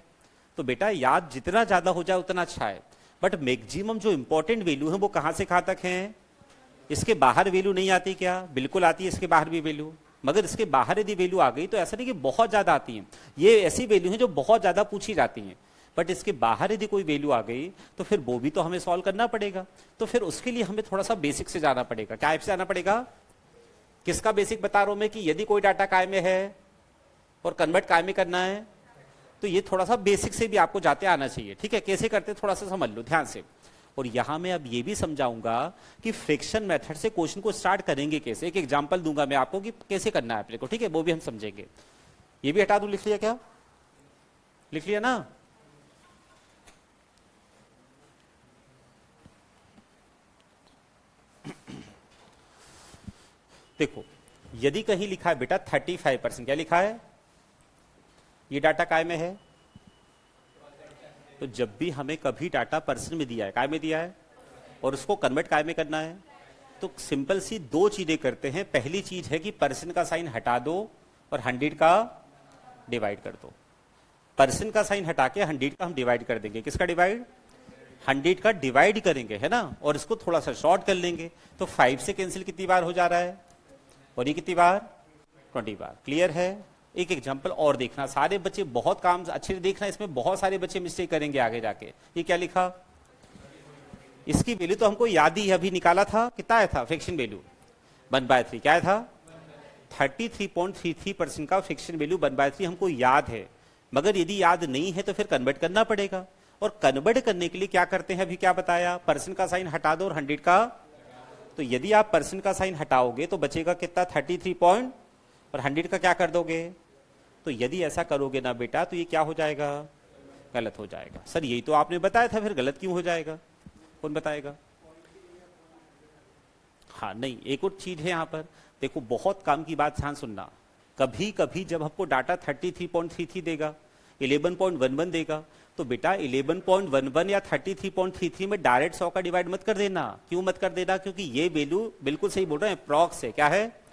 तो बेटा याद जितना ज्यादा हो जाए उतना अच्छा है, बट मैक्सिमम जो इंपॉर्टेंट वैल्यू है वो कहां से कहां तक है? इसके बाहर वैल्यू नहीं आती क्या? बिल्कुल आती है इसके बाहर भी वैल्यू। मगर इसके बाहर यदि वैल्यू आ गई तो ऐसा नहीं कि बहुत ज्यादा आती है, ये ऐसी वैल्यू है जो बहुत ज्यादा पूछी जाती है, बट इसके बाहर यदि कोई वैल्यू आ गई तो फिर वो भी तो हमें सॉल्व करना पड़ेगा। तो फिर उसके लिए हमें थोड़ा सा बेसिक से जाना पड़ेगा। क्या से जाना पड़ेगा? किसका बेसिक बता रहा हूं मैं? कि यदि कोई डाटा काय में है और कन्वर्ट काय में करना है, तो ये थोड़ा सा बेसिक से भी आपको जाते आना चाहिए, ठीक है। कैसे करते थोड़ा सा समझ लो ध्यान से। और यहां मैं अब ये भी समझाऊंगा कि फ्रैक्शन मेथड से क्वेश्चन को स्टार्ट करेंगे कैसे। एक एग्जांपल दूंगा मैं आपको कि कैसे करना है अपने को, ठीक है, वो भी हम समझेंगे। ये भी हटा दूं? लिख लिया क्या? लिख लिया ना? देखो, यदि कहीं लिखा है बेटा 35%, क्या लिखा है? ये डाटा काय में है, तो जब भी हमें कभी डाटा परसेंट में दिया है, काय में दिया है, और उसको कन्वर्ट काय में करना है, तो सिंपल सी दो चीजें करते हैं। पहली चीज है कि परसेंट का साइन हटा दो और 100 का डिवाइड कर दो। परसेंट का साइन हटा के 100 का हम डिवाइड कर देंगे। किसका डिवाइड? 100 का डिवाइड करेंगे, है ना। और इसको थोड़ा सा शॉर्ट कर लेंगे, तो 5 से कैंसिल कितनी बार हो जा रहा है? और ये कितनी बार? 20 बार। क्लियर है? एक एग्जांपल और देखना, सारे बच्चे बहुत काम अच्छे से देखना, इसमें बहुत सारे बच्चे मिस्टेक करेंगे आगे जाके। ये क्या लिखा? इसकी वैल्यू तो हमको याद ही अभी निकाला था, कितना आया था फ्रैक्शन वैल्यू? 1/3। क्या था? 33.33% का फ्रैक्शन वैल्यू 1/3 हमको याद है। मगर यदि याद नहीं है तो फिर कन्वर्ट करना पड़ेगा। और कन्वर्ट करने के लिए क्या करते हैं? अभी क्या बताया? परसेंट का साइन हटा दो और 100 का, तो यदि आप परसेंट का साइन हटाओगे तो बचेगा कितना? 33 पॉइंट, और 100 का क्या कर दोगे? तो यदि ऐसा करोगे ना बेटा तो ये क्या हो जाएगा? गलत हो जाएगा। सर यही तो आपने बताया था, फिर गलत क्यों हो जाएगा? कौन बताएगा? हाँ नहीं, एक और चीज है यहां पर, देखो बहुत काम की बात ध्यान सुनना। कभी कभी जब आपको डाटा 33.33 देगा, 11.11 देगा, तो बेटा 11.11 या 33.33 में डायरेक्ट 100 का डिवाइड मत कर देना। क्यों मत कर देना? क्योंकि ये वैल्यू बिल्कुल सही बोल रहे हैं, अप्रॉक्स है। क्या है?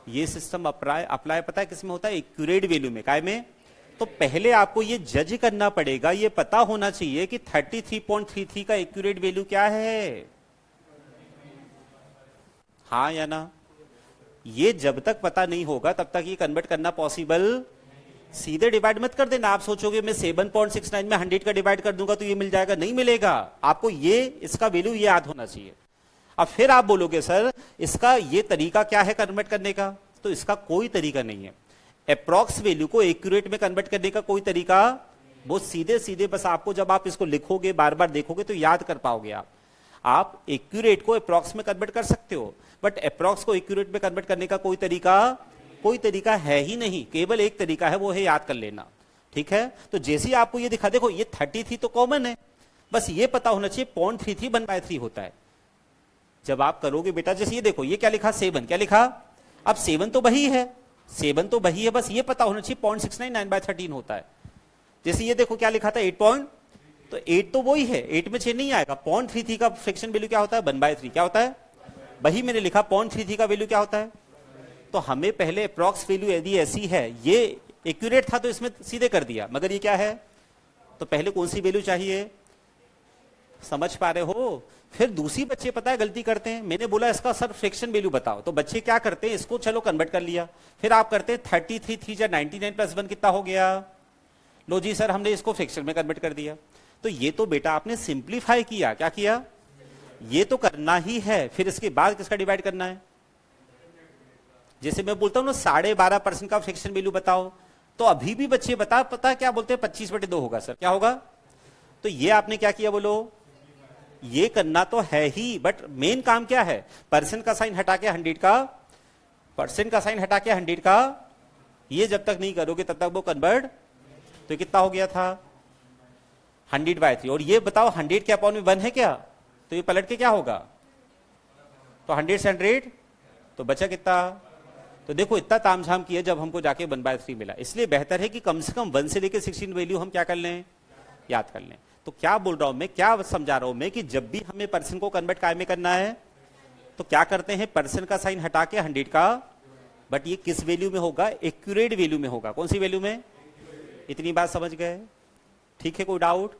ये सिस्टम अप्लाई पता है किस में होता है? एक्यूरेट वैल्यू में। काय में? तो पहले आपको ये जज करना पड़ेगा, ये पता होना चाहिए कि 33.33 का एक्यूरेट वैल्यू क्या है। हाँ या ना? ये जब तक पता नहीं होगा तब तक ये कन्वर्ट करना पॉसिबल। सीधे डिवाइड मत कर देना। आप सोचोगे मैं 7.69 में 100 का डिवाइड कर दूंगा तो ये मिल जाएगा, नहीं मिलेगा। आपको ये इसका वैल्यू ये याद होना चाहिए। अब फिर आप बोलोगे सर इसका ये तरीका क्या है कन्वर्ट करने का? तो इसका कोई तरीका नहीं है। अप्रॉक्स वैल्यू को एक्यूरेट में कन्वर्ट करने का कोई तरीका, वो सीधे सीधे बस आपको जब आप इसको लिखोगे, बार बार देखोगे तो याद कर पाओगे आप एक्यूरेट को अप्रॉक्स में कन्वर्ट कर सकते हो, बट अप्रॉक्स को एक्यूरेट में कन्वर्ट करने का कोई तरीका है ही नहीं। केवल एक तरीका है, वो है याद कर लेना। ठीक है, तो जैसे ही आपको ये दिखा, देखो ये 33 तो कॉमन है, बस ये पता होना चाहिए 0.33 1/3 होता है। जब आप करोगे बेटा, जैसे ये देखो, ये क्या लिखा? 7। क्या लिखा? अब 7 तो वही है, 7 तो वही है, बस ये पता होना चाहिए 0.69 9/13 होता है। जैसे ये देखो क्या लिखा था? 8 तो 8 तो वही है, 8 में 6 नहीं आएगा। 0.33 का फ्रैक्शन वैल्यू क्या होता है? 1/3। क्या होता है? वही मैंने लिखा, 0.33 का वैल्यू क्या होता है? तो हमें पहले अप्रॉक्स वैल्यू यदि ऐसी है, ये एक्यूरेट था तो इसमें सीधे कर दिया, मगर ये क्या है? तो पहले कौन सी वैल्यू चाहिए? समझ पा रहे हो? फिर दूसरी बच्चे पता है गलती करते हैं, मैंने बोला इसका सर फ्रैक्शन वैल्यू बताओ, तो बच्चे क्या करते हैं, इसको चलो कन्वर्ट कर लिया, फिर आप करते हैं 33 3 99 + 1 कितना हो गया? लो जी सर हमने इसको फ्रैक्शन में कन्वर्ट कर दिया। तो ये तो बेटा आपने सिंप्लीफाई किया। क्या किया? ये तो करना ही है, फिर इसके बाद किसका डिवाइड करना है? जैसे मैं बोलता हूं ना 12.5% का फ्रैक्शन वैल्यू बताओ, तो अभी भी बच्चे पता क्या बोलते हैं, 25/2 होगा सर, क्या होगा? तो ये आपने क्या किया बोलो, ये करना तो है ही, बट मेन काम क्या है, परसेंट का साइन हटा के 100 का, परसेंट का साइन हटा के 100 का, ये जब तक नहीं करोगे तब तक वो कन्वर्ट, तो कितना हो गया था 100/3। और ये बताओ 100 के अपॉन में 1 है क्या, तो ये पलट के क्या होगा, तो 100 से 100, तो बचा कितना, तो देखो इतना तामझाम किया जब हमको जाके 1/3 मिला। इसलिए बेहतर है कि कम से कम 1 से लेकर 16 वैल्यू हम क्या कर लें, याद कर लें। तो क्या बोल रहा हूं मैं, क्या समझा रहा हूं मैं, कि जब भी हमें परसेंट को कन्वर्ट काय में करना है तो क्या करते हैं, परसेंट का साइन हटा के 100 का, बट ये किस वैल्यू में होगा, एक्यूरेट वैल्यू में होगा। कौन सी वैल्यू में, इतनी बात समझ गए, ठीक है, कोई डाउट,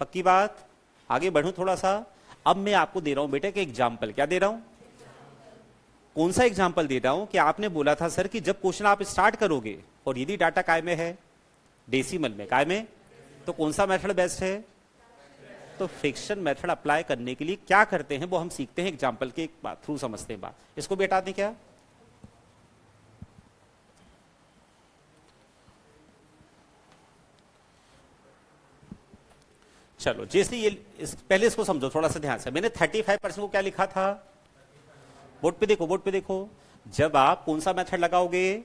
पक्की बात? आगे बढ़ूं थोड़ा सा। अब मैं आपको दे रहा हूं बेटा कि एग्जाम्पल, क्या दे रहा हूं, कौन सा एग्जाम्पल दे रहा हूं, कि आपने बोला था सर कि जब क्वेश्चन आप स्टार्ट करोगे और यदि डाटा काय में है, डेसिमल में, काय में, तो कौन सा मेथड बेस्ट है, तो फ्रिक्शन मेथड अप्लाई करने के लिए क्या करते हैं वो हम सीखते हैं, एग्जाम्पल के थ्रू समझते हैं बात। इसको भी हटा दें क्या, चलो जैसे ये पहले इसको समझो थोड़ा सा ध्यान से। मैंने 35% को क्या लिखा था, बोर्ड पे देखो, बोर्ड पे देखो, जब आप कौन सा मेथड लगाओगे,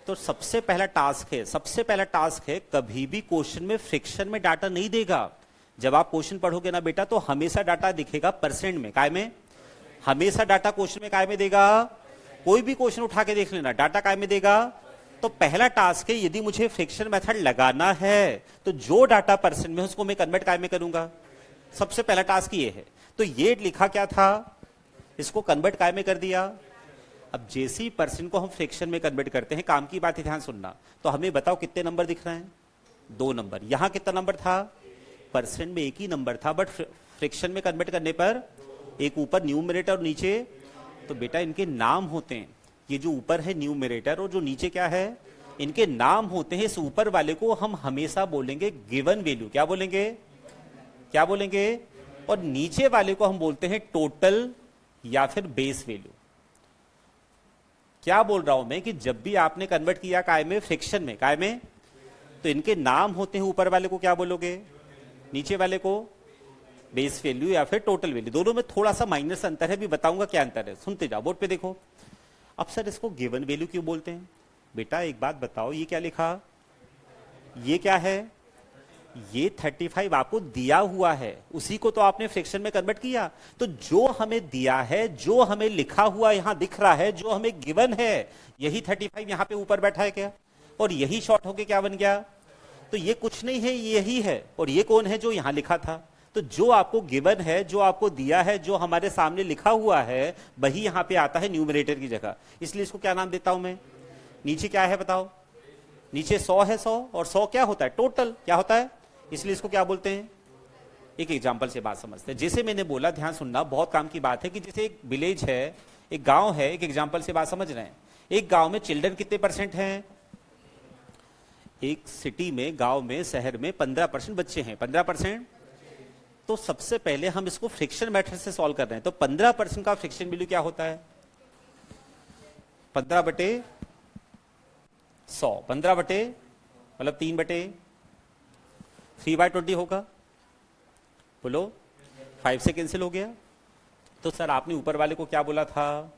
तो सबसे पहला टास्क है, सबसे पहला टास्क है, कभी भी क्वेश्चन में फ्रिक्शन में डाटा नहीं देगा। जब आप क्वेश्चन पढ़ोगे ना बेटा, तो हमेशा डाटा दिखेगा परसेंट में, काय में, हमेशा डाटा क्वेश्चन में काय में देगा। कोई भी क्वेश्चन उठा के देख लेना, डाटा काय में देगा। तो पहला टास्क है, यदि मुझे फ्रिक्शन मेथड लगाना है तो जो डाटा परसेंट में उसको मैं कन्वर्ट काय में करूंगा, सबसे पहला टास्क ये है। तो ये लिखा क्या था, इसको कन्वर्ट काय में कर दिया। अब जैसे ही परसेंट को हम फ्रिक्शन में कन्वर्ट करते हैं, काम की बात है, ध्यान सुनना, तो हमें बताओ कितने नंबर दिख रहे हैं, 2 नंबर। यहां कितना नंबर था, परसेंट में एक ही नंबर था, बट फ्रिक्शन में कन्वर्ट करने पर एक ऊपर न्यूमरेटर और नीचे, तो बेटा इनके नाम होते हैं, ये जो ऊपर है न्यूमरेटर और जो नीचे क्या है, इनके नाम होते हैं। इस ऊपर वाले को हम हमेशा बोलेंगे गिवन वैल्यू, क्या बोलेंगे, क्या बोलेंगे, और नीचे वाले को हम बोलते हैं टोटल या फिर बेस वैल्यू। क्या बोल रहा हूं मैं, कि जब भी आपने कन्वर्ट किया काय में, फ्रिक्शन में, काय में, तो इनके नाम होते हैं, ऊपर वाले को क्या बोलोगे, नीचे वाले को बेस वैल्यू या फिर टोटल वैल्यू। दोनों में थोड़ा सा माइनस अंतर है, भी बताऊंगा क्या अंतर है, सुनते जाओ, बोर्ड पे देखो। अब सर इसको गिवन वैल्यू क्यों बोलते हैं, बेटा एक बात बताओ, ये क्या लिखा, ये क्या है, ये 35 आपको दिया हुआ है, उसी को तो आपने फ्रिक्शन में कन्वर्ट किया। तो जो हमें दिया है, जो हमें लिखा हुआ यहां दिख रहा है, जो हमें गिवन है, यही 35 यहां पे ऊपर बैठा है क्या, और यही शॉर्ट होके क्या बन गया, तो ये कुछ नहीं है, यही है। और ये कौन है, जो यहां लिखा था। तो जो आपको गिवन है, जो आपको दिया है, जो हमारे सामने लिखा हुआ है, वही यहां पे आता है न्यूमरेटर की जगह। इसलिए इसको क्या नाम देता हूं मैं, नीचे क्या है बताओ, नीचे 100 है, 100, और 100 क्या होता है, टोटल, क्या होता है, इसलिए इसको क्या बोलते हैं। एक एग्जाम्पल से बात समझते हैं। जैसे मैंने बोला, ध्यान सुनना, बहुत काम की बात है, कि जैसे एक विलेज है, एक गांव है, एक एग्जाम्पल से बात समझ रहे हैं। एक गांव में चिल्ड्रन कितने परसेंट हैं, एक सिटी में, गांव में, शहर में 15% बच्चे हैं, 15%। तो सबसे पहले हम इसको फ्रिक्शन मेथड से सॉल्व कर रहे हैं। तो 15% का फ्रिक्शन वैल्यू क्या होता है, 15/100, 15 बटे मतलब 3/3/20 होगा, बोलो, 5 से कैंसिल हो गया। तो सर आपने ऊपर वाले को क्या बोला था,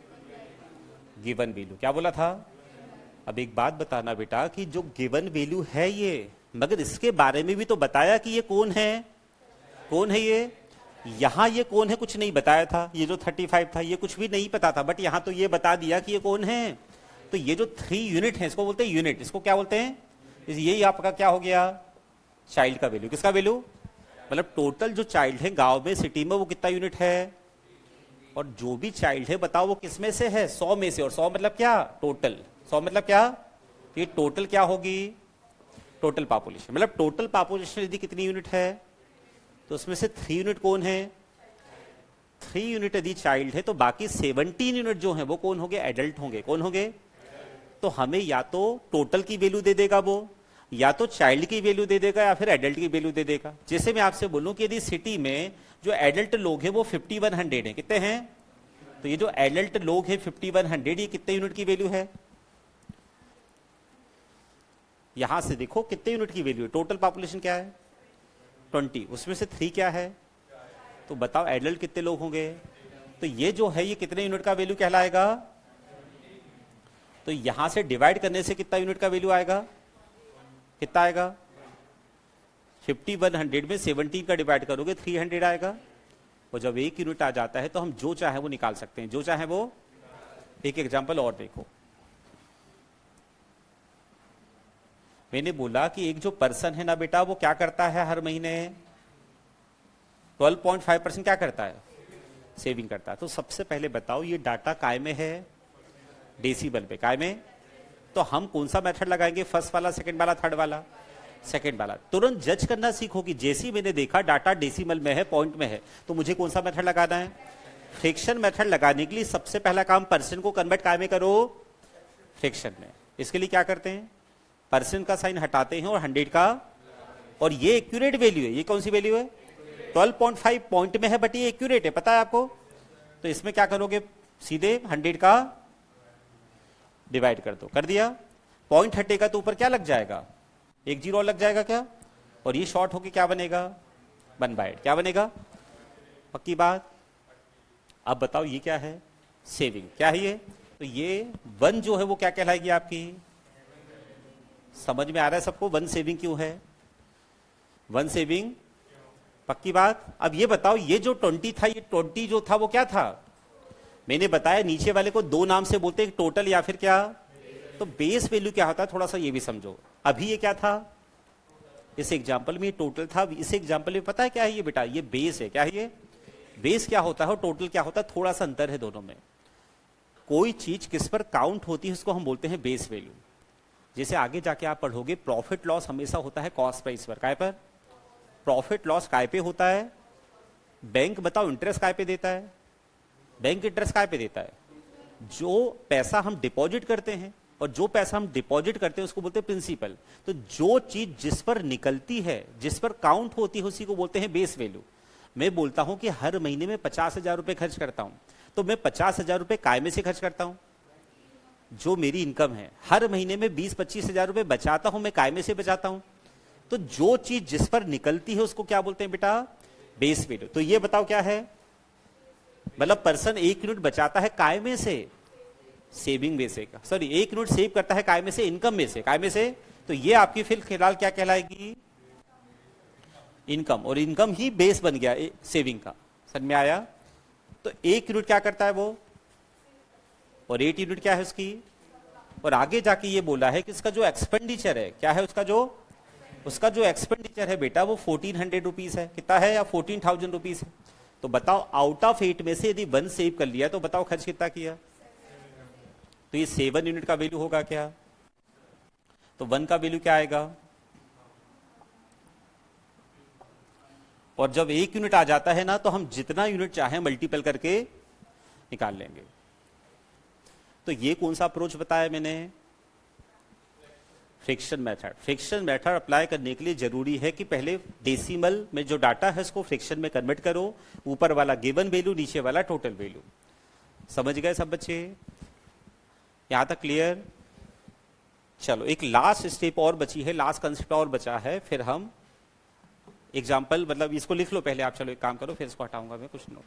गिवन वैल्यू, क्या बोला था। अब एक बात बताना बेटा, कि जो गिवन वैल्यू है ये, मगर इसके बारे में भी तो बताया कि ये कौन है, कौन है ये, यहां ये कौन है कुछ नहीं बताया था। ये जो 35 था ये कुछ भी नहीं पता था, बट यहां तो ये बता दिया कि ये कौन है। तो ये जो 3 यूनिट है, इसको बोलते हैं यूनिट, इसको क्या बोलते हैं, यही आपका क्या हो गया, चाइल्ड का वैल्यू। किसका वैल्यू, मतलब टोटल जो चाइल्ड है गांव में, सिटी में, वो कितना यूनिट है, और जो भी चाइल्ड है बताओ वो किस में से है, 100 में से। और 100 मतलब क्या, टोटल, 100 मतलब क्या, ये टोटल क्या होगी, टोटल पॉपुलेशन। मतलब टोटल पॉपुलेशन यदि कितनी यूनिट है, तो उसमें से 3 यूनिट कौन है, 3 यूनिट यदि चाइल्ड है, तो बाकी 17 यूनिट जो है वो कौन होंगे, एडल्ट होंगे। कौन होंगे, तो हमें या तो टोटल की वैल्यू दे देगा वो, या तो चाइल्ड की वैल्यू दे देगा, या फिर एडल्ट की वैल्यू दे देगा। जैसे मैं आपसे बोलूं कि यदि सिटी में जो एडल्ट लोग हैं वो 5100 है, कितने हैं, तो ये जो एडल्ट लोग हैं 5100, ये कितने यूनिट की वैल्यू है, यहां से देखो कितने यूनिट की वैल्यू है, टोटल पॉपुलेशन क्या है 20, उसमें से 3 क्या है, तो बताओ एडल्ट कितने लोग होंगे, तो ये जो है ये कितने यूनिट का वैल्यू कहलाएगा, तो यहां से डिवाइड करने से कितना यूनिट का वैल्यू आएगा, कितना आएगा 50 100 में 17 का डिवाइड करोगे 300 आएगा। और जब 1 यूनिट आ जाता है तो हम जो चाहे वो निकाल सकते हैं, जो चाहे वो। एक एग्जांपल और देखो, मैंने बोला कि एक जो पर्सन है ना बेटा वो क्या करता है हर महीने 12.5% क्या करता है, सेविंग करता है। तो सबसे पहले बताओ ये डाटा काय में है, डेसिबल पे, काय में, तो हम कौन सा मेथड लगाएंगे, फर्स्ट वाला, सेकंड वाला, थर्ड वाला, सेकंड वाला। तुरंत जज करना सीखो कि जैसे ही मैंने देखा डाटा डेसिमल में है, पॉइंट में है, तो मुझे कौन सा मेथड लगाना है। फ्रैक्शन मेथड लगाने के लिए सबसे पहला काम परसेंट को कन्वर्ट काय में करो, फ्रैक्शन में। इसके लिए क्या करते हैं, परसेंट का साइन हटाते हैं और 100 का, और ये एक्यूरेट वैल्यू है, ये कौन सी वैल्यू है 12.5 पॉइंट में है, बट ये एक्यूरेट है, पता है आपको। तो इसमें क्या करोगे, सीधे 100 का डिवाइड कर दो, कर दिया, पॉइंट हटेगा तो ऊपर क्या लग जाएगा, एक जीरो लग जाएगा क्या, और ये शॉर्ट होके क्या बनेगा 1/8, क्या बनेगा, पक्की बात। अब बताओ ये क्या है, सेविंग, क्या है ये, तो ये 1 जो है वो क्या कहलाएगी आपकी, समझ में आ रहा है सबको 1 सेविंग क्यों है, 1 सेविंग, पक्की बात। अब ये बताओ ये जो 20 था, ये 20 जो था वो क्या था, मैंने बताया नीचे वाले को 2 नाम से बोलते हैं, टोटल या फिर क्या, तो बेस वैल्यू क्या होता है थोड़ा सा ये भी समझो। अभी ये क्या था, इस एग्जांपल में टोटल था, इस एग्जांपल में पता है क्या है ये बेटा, ये बेस है, क्या है ये बेस, क्या होता है और टोटल क्या होता है, थोड़ा सा अंतर है दोनों में। कोई चीज किस पर काउंट होती है उसको हम बोलते हैं बेस वैल्यू। जैसे आगे जाके आप पढ़ोगे प्रॉफिट लॉस हमेशा होता है कॉस्ट प्राइस पर, काय पर, प्रॉफिट लॉस काय पे होता है, बैंक बताओ इंटरेस्ट काय पे देता है, बैंक इंटरेस्ट काय पे देता है, जो पैसा हम डिपॉजिट करते हैं, और जो पैसा हम डिपॉजिट करते हैं उसको बोलते हैं प्रिंसिपल। तो जो चीज जिस पर निकलती है, जिस पर काउंट होती है, उसी को बोलते हैं बेस वैल्यू। मैं बोलता हूं कि हर महीने में 50,000 रुपए खर्च करता हूं, तो मैं 50,000 रुपए काय में से खर्च करता हूं, जो मेरी इनकम है। हर महीने में 20-25,000 रुपए बचाता हूं, मैं काय में से बचाता हूं। तो जो चीज जिस पर निकलती है उसको क्या बोलते हैं बेटा, बेस वैल्यू। तो ये बताओ क्या है, मतलब पर्सन 1 यूनिट बचाता है काय में से, सेविंग में से, सॉरी 1 यूनिट सेव करता है काय में से, इनकम में से, काय में से, तो ये आपकी फिलहाल क्या कहलाएगी, इनकम। और इनकम ही बेस बन गया सेविंग का, समझ में आया। तो 1 यूनिट क्या करता है वो, और 8 यूनिट क्या है उसकी, और आगे जाके ये बोला है कि इसका जो एक्सपेंडिचर है, क्या है उसका जो एक्सपेंडिचर है बेटा वो 1400 रुपीज है, कितना है, या 14,000 रुपीज है। तो बताओ आउट ऑफ 8 में से यदि 1 सेव कर लिया तो बताओ खर्च कितना किया, तो ये 7 यूनिट का वैल्यू होगा क्या, तो 1 का वैल्यू क्या आएगा, और जब 1 यूनिट आ जाता है ना तो हम जितना यूनिट चाहे मल्टीपल करके निकाल लेंगे। तो ये कौन सा अप्रोच बताया मैंने, fraction method. Fraction method apply करने के लिए जरूरी है कि पहले डेसिमल में जो डाटा है उसको फ्रैक्शन में कन्वर्ट करो, ऊपर वाला गिवन वैल्यू, नीचे वाला टोटल वैल्यू। समझ गए सब बच्चे, यहां तक क्लियर। चलो एक लास्ट स्टेप और बची है, लास्ट कंसेप्ट और बचा है, फिर हम एग्जाम्पल, मतलब इसको लिख लो पहले आप, चलो एक काम करो, फिर इसको हटाऊंगा मैं कुछ नोट।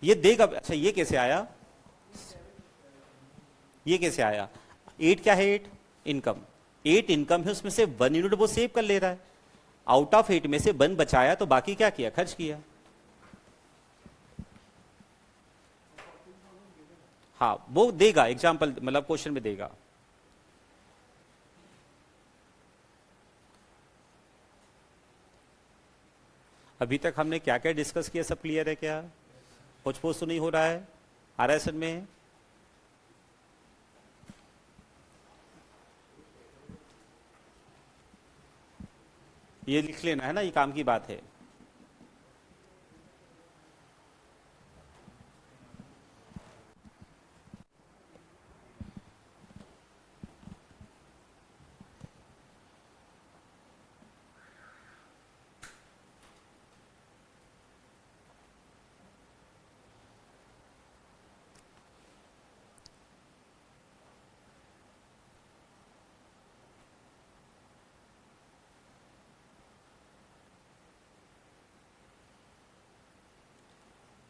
ये देगा, अच्छा ये कैसे आया, ये कैसे आया, 8 क्या है, 8 इनकम, 8 इनकम है, उसमें से 1 यूनिट वो सेव कर ले रहा है, आउट ऑफ 8 में से 1 बचाया तो बाकी क्या किया, खर्च किया। हाँ वो देगा एग्जाम्पल, मतलब क्वेश्चन में देगा। अभी तक हमने क्या क्या डिस्कस किया, सब क्लियर है क्या, कुछ पोस्ट तो नहीं हो रहा है, आ रहा है सर में। ये लिख लेना है ना, ये काम की बात है।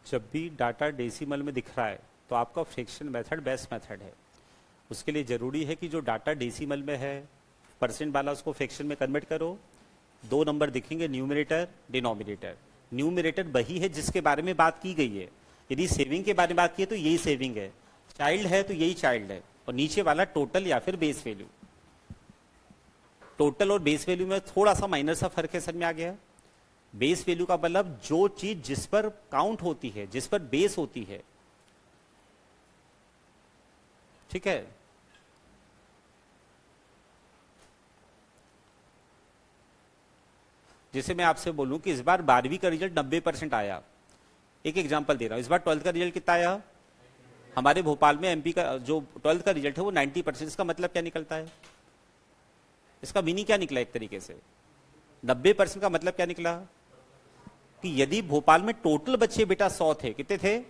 जब भी डाटा डेसिमल में दिख रहा है तो आपका फ्रैक्शन मेथड बेस्ट मेथड है। उसके लिए जरूरी है कि जो डाटा डेसिमल में है परसेंट वाला उसको फ्रैक्शन में कन्वर्ट करो। दो नंबर दिखेंगे, न्यूमरेटर डिनोमिनेटर। न्यूमरेटर वही है जिसके बारे में बात की गई है। यदि सेविंग के बारे में बात की है तो यही सेविंग है, चाइल्ड है तो यही चाइल्ड है, और नीचे वाला टोटल या फिर बेस वैल्यू। टोटल और बेस वैल्यू में थोड़ा सा माइनर सा फर्क है, समझ में आ गया। बेस वैल्यू का मतलब जो चीज जिस पर काउंट होती है, जिस पर बेस होती है, ठीक है। जैसे मैं आपसे बोलूं कि इस बार 12वीं का रिजल्ट 90% आया, एक एग्जांपल दे रहा हूं। इस बार 12th का रिजल्ट कितना आया? हमारे भोपाल में एमपी का जो 12th का रिजल्ट है वो 90%। इसका मतलब क्या निकलता है? इसका मीनिंग क्या निकला? एक तरीके से 90% का मतलब क्या निकला कि यदि भोपाल में टोटल बच्चे बेटा 100 थे, कितने थे?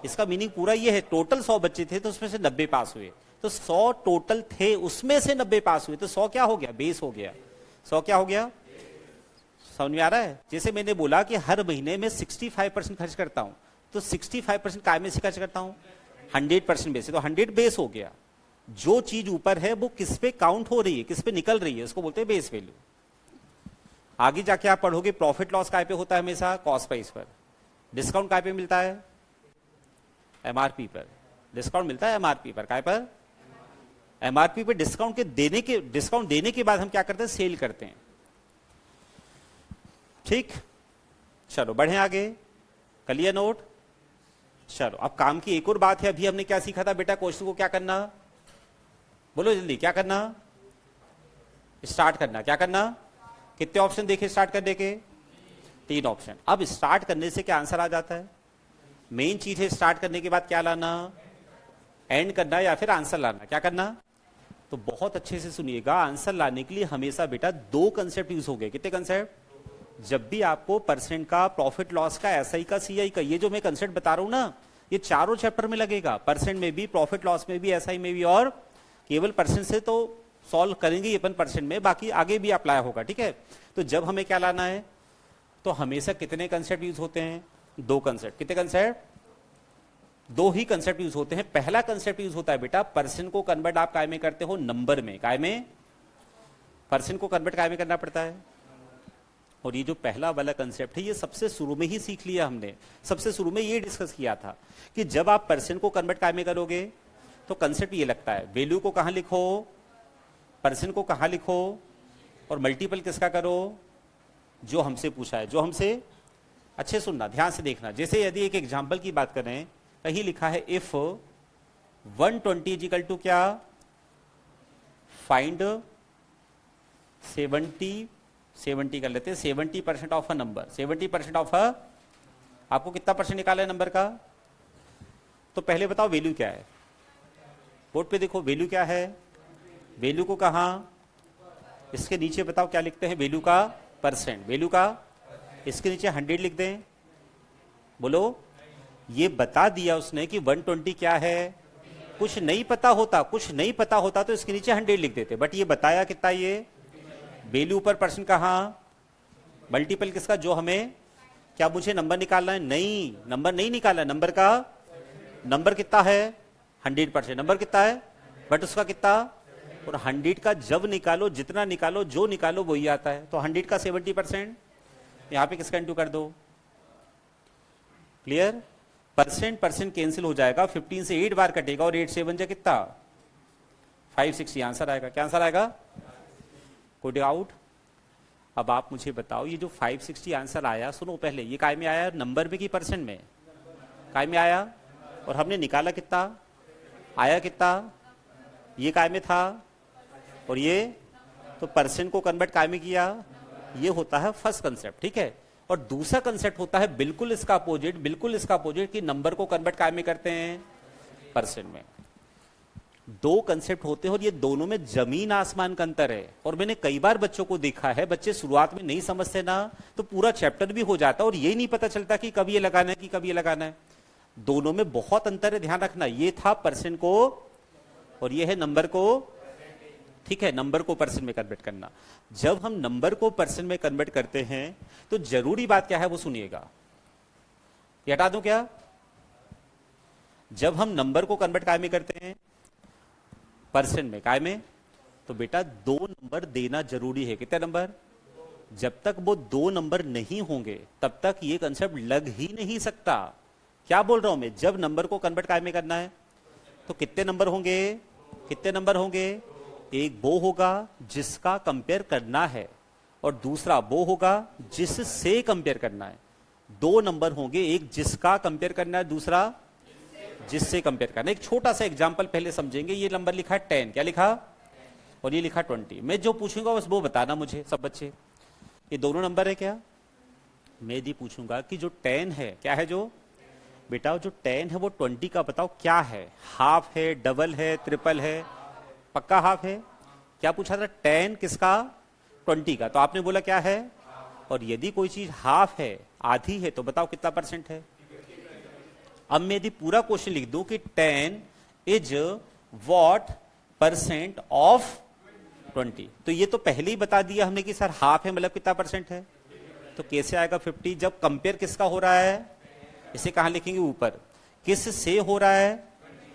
इसका मीनिंग पूरा ये है, टोटल 100 बच्चे थे तो उसमें से 90 पास हुए। तो 100 टोटल थे, उसमें से 90 पास हुए, तो 100 क्या हो गया? बेस हो गया। 100 क्या हो गया? समझ में आ रहा है? जैसे मैंने बोला कि हर महीने में 65% खर्च करता हूं, तो 65% काय में से खर्च करता हूं? 100% बेस है, तो 100 बेस हो गया। जो चीज ऊपर है वो किस पे काउंट हो रही है, किस पे निकल रही है, उसको बोलते हैं बेस वैल्यू। आगे जाके आप पढ़ोगे प्रॉफिट लॉस काय पे होता है? हमेशा कॉस्ट प्राइस पर। डिस्काउंट काय पे मिलता है? एमआरपी पर। डिस्काउंट मिलता है एमआरपी पर। काय पर? एमआरपी पे डिस्काउंट देने के बाद हम क्या करते हैं? सेल करते हैं। ठीक, चलो बढ़े आगे। कर लिया नोट? चलो अब काम की एक और बात है। अभी हमने क्या सीखा था बेटा? क्वेश्चन को क्या करना? बोलो जल्दी, क्या करना? स्टार्ट करना। क्या करना? कितने ऑप्शन देखे स्टार्ट करने के? 3 ऑप्शन। अब स्टार्ट करने से क्या आंसर आ जाता है? मेन चीज है स्टार्ट करने के बाद क्या लाना? एंड करना या फिर आंसर लाना। क्या करना? तो बहुत अच्छे से सुनिएगा, आंसर लाने के लिए हमेशा बेटा 2 कंसेप्ट यूज हो गए। कितने कंसेप्ट? जब भी आपको परसेंट का, प्रॉफिट लॉस का, एसआई का, सीआई का, ये जो मैं कंसेप्ट बता रहा हूं ना, ये चारों चैप्टर में लगेगा। परसेंट में भी, प्रॉफिट लॉस में भी, एसआई में भी, और केवल परसेंट से तो सॉल्व करेंगे अपन परसेंट में, बाकी आगे भी अप्लाई होगा। ठीक है, तो जब हमें क्या लाना है तो हमेशा कितने कंसेप्ट यूज होते हैं? 2 कंसेप्ट। कितने कंसेप्ट? 2 ही कंसेप्ट यूज होते हैं। पहला कंसेप्ट यूज होता है बेटा, परसेंट को कन्वर्ट आप काय में करते हो? नंबर में। काय में? परसेंट को कन्वर्ट काय में करना पड़ता है। और ये जो पहला वाला कंसेप्ट है ये सबसे शुरू में ही सीख लिया हमने। सबसे शुरू में ये डिस्कस किया था कि जब आप परसेंट को कन्वर्ट काय में करोगे तो कंसेप्ट ये लगता है, वैल्यू को कहां लिखो, परसेंट को कहां लिखो, और मल्टीपल किसका करो? जो हमसे पूछा है, जो हमसे। अच्छे सुनना, ध्यान से देखना। जैसे यदि एक एग्जाम्पल की बात करें, कहीं लिखा है इफ 120 इजिकल टू क्या? फाइंड 70 कर लेते हैं, 70% of a number. 70% of a, आपको कितना परसेंट निकाला है नंबर का? तो पहले बताओ वैल्यू क्या है? बोर्ड पे देखो वैल्यू क्या है। वैल्यू को कहां? इसके नीचे बताओ क्या लिखते हैं? वैल्यू का परसेंट। वैल्यू का इसके नीचे 100 लिख दें। बोलो, ये बता दिया उसने कि 120 क्या है। कुछ नहीं पता होता तो इसके नीचे 100 लिख देते, बट ये बताया कितना? ये वैल्यू पर परसेंट कहां? मल्टीपल किसका? जो हमें। क्या मुझे नंबर निकालना है? नहीं, नंबर नहीं निकालना। नंबर का, नंबर कितना है? 100%। नंबर कितना है? बट उसका कितना? और 100 का जब निकालो, जितना निकालो, जो निकालो वही आता है। तो 100 का 70%, यहां पे किसका इंटू कर दो। क्लियर? परसेंट कैंसिल हो जाएगा, 15 से 8 बार कटेगा, और 8 से 1 जा कितना? 560 आंसर आएगा। क्या आंसर आएगा? कोई डाउट? अब आप मुझे बताओ, ये जो 560 आंसर आया, सुनो पहले, ये काय में आया? नंबर में कि परसेंट में? काय में आया। और हमने निकाला कितना? आया कितना? ये काय में था, और ये तो परसेंट को कन्वर्ट काय में किया। ये होता है फर्स्ट कंसेप्ट। ठीक है, और दूसरा कंसेप्ट होता है बिल्कुल इसका अपोजिट, कि नंबर को कन्वर्ट काय में करते हैं? परसेंट में। 2 कंसेप्ट होते हैं, और ये दोनों में जमीन आसमान का अंतर है। और मैंने कई बार बच्चों को देखा है, बच्चे शुरुआत में नहीं समझते ना, तो पूरा चैप्टर भी हो जाता है और ये नहीं पता चलता कि कब ये लगाना है कि कब ये लगाना है। दोनों में बहुत अंतर है, ध्यान रखना। ये था परसेंट को, और ये है नंबर को। ठीक है, नंबर को परसेंट में कन्वर्ट करना। जब हम नंबर को परसेंट में कन्वर्ट करते हैं तो जरूरी बात क्या है वो सुनिएगा। ये हटा दूं क्या? जब हम नंबर को कन्वर्ट काय में करते हैं? परसेंट में। काय में? तो बेटा 2 नंबर देना जरूरी है। कितने नंबर? जब तक वो 2 नंबर नहीं होंगे तब तक ये कंसेप्ट लग ही नहीं सकता। क्या बोल रहा हूं मैं? जब नंबर को कन्वर्ट काय में करना है तो कितने नंबर होंगे? कितने नंबर होंगे? एक वो होगा जिसका कंपेयर करना है और दूसरा वो होगा जिससे कंपेयर करना है। 2 नंबर होंगे, एक जिसका कंपेयर करना है, दूसरा जिससे कंपेयर करना है। एक छोटा सा एग्जांपल पहले समझेंगे। ये नंबर लिखा है 10, क्या लिखा? और ये लिखा 20। मैं जो पूछूंगा बस वो बताना मुझे। सब बच्चे, ये दोनों नंबर है क्या? मैं यदि पूछूंगा कि जो 10 है, क्या है? जो बेटा जो 10 है वो 20 का बताओ क्या है? हाफ है, डबल है, ट्रिपल है? पक्का हाफ है। क्या पूछा था? 10 किसका? 20 का। तो आपने बोला क्या है? और यदि कोई चीज हाफ है, आधी है, तो बताओ कितना परसेंट है? अब मैं यदि पूरा क्वेश्चन लिख दूं कि 10 इज व्हाट परसेंट ऑफ 20, तो ये तो पहले ही बता दिया हमने कि सर हाफ है मतलब कितना परसेंट है। तो कैसे आएगा 50? जब कंपेयर किसका हो रहा है? इसे कहां लिखेंगे? ऊपर। किस से हो रहा है?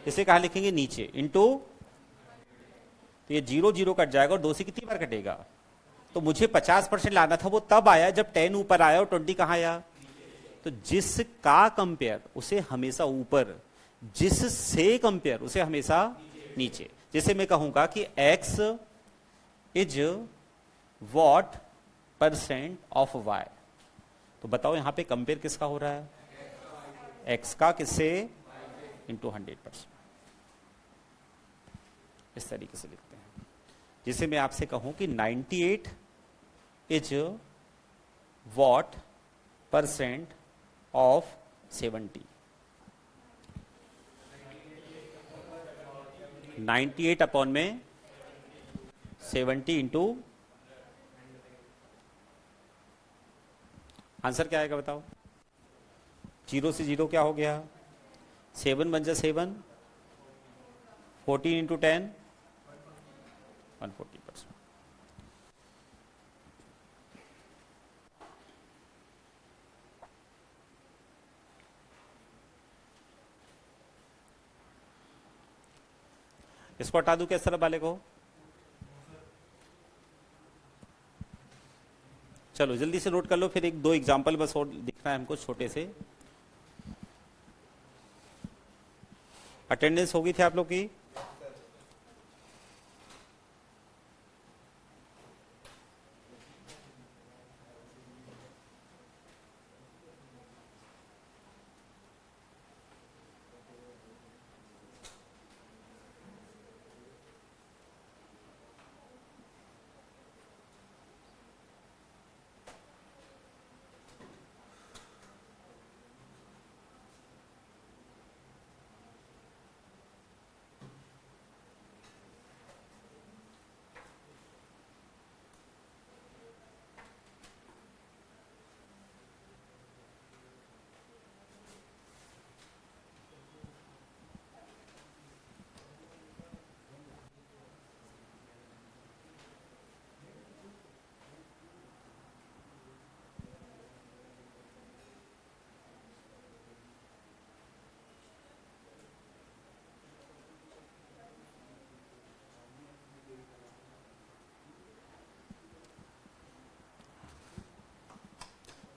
इसे कहां लिखेंगे? नीचे। इनटू, तो ये 0 0 कट जाएगा और 2 से कितनी बार कटेगा? तो मुझे 50% लाना था, वो तब आया जब 10 ऊपर आया और 20 कहां आया? तो जिसका कंपेयर उसे हमेशा ऊपर, जिससे कंपेयर उसे हमेशा नीचे। जैसे मैं कहूंगा कि x is what percent of y, तो बताओ यहां पे कंपेयर किसका हो रहा है? x का। किससे? इंटू 100%। इस तरीके से लिखते हैं। जिसे मैं आपसे कहूं कि 98 is what percent of 70। 98 upon में 70 इंटू, आंसर क्या आएगा बताओ? 0 से 0 क्या हो गया? 7 बन जा 7, 14 इंटू 10, 140%। इसको हटा दूं क्या इस तरफ वाले को? चलो जल्दी से नोट कर लो, फिर 1 2 एग्जाम्पल बस और दिखना है हमको छोटे से। अटेंडेंस होगी थी आप लोग की?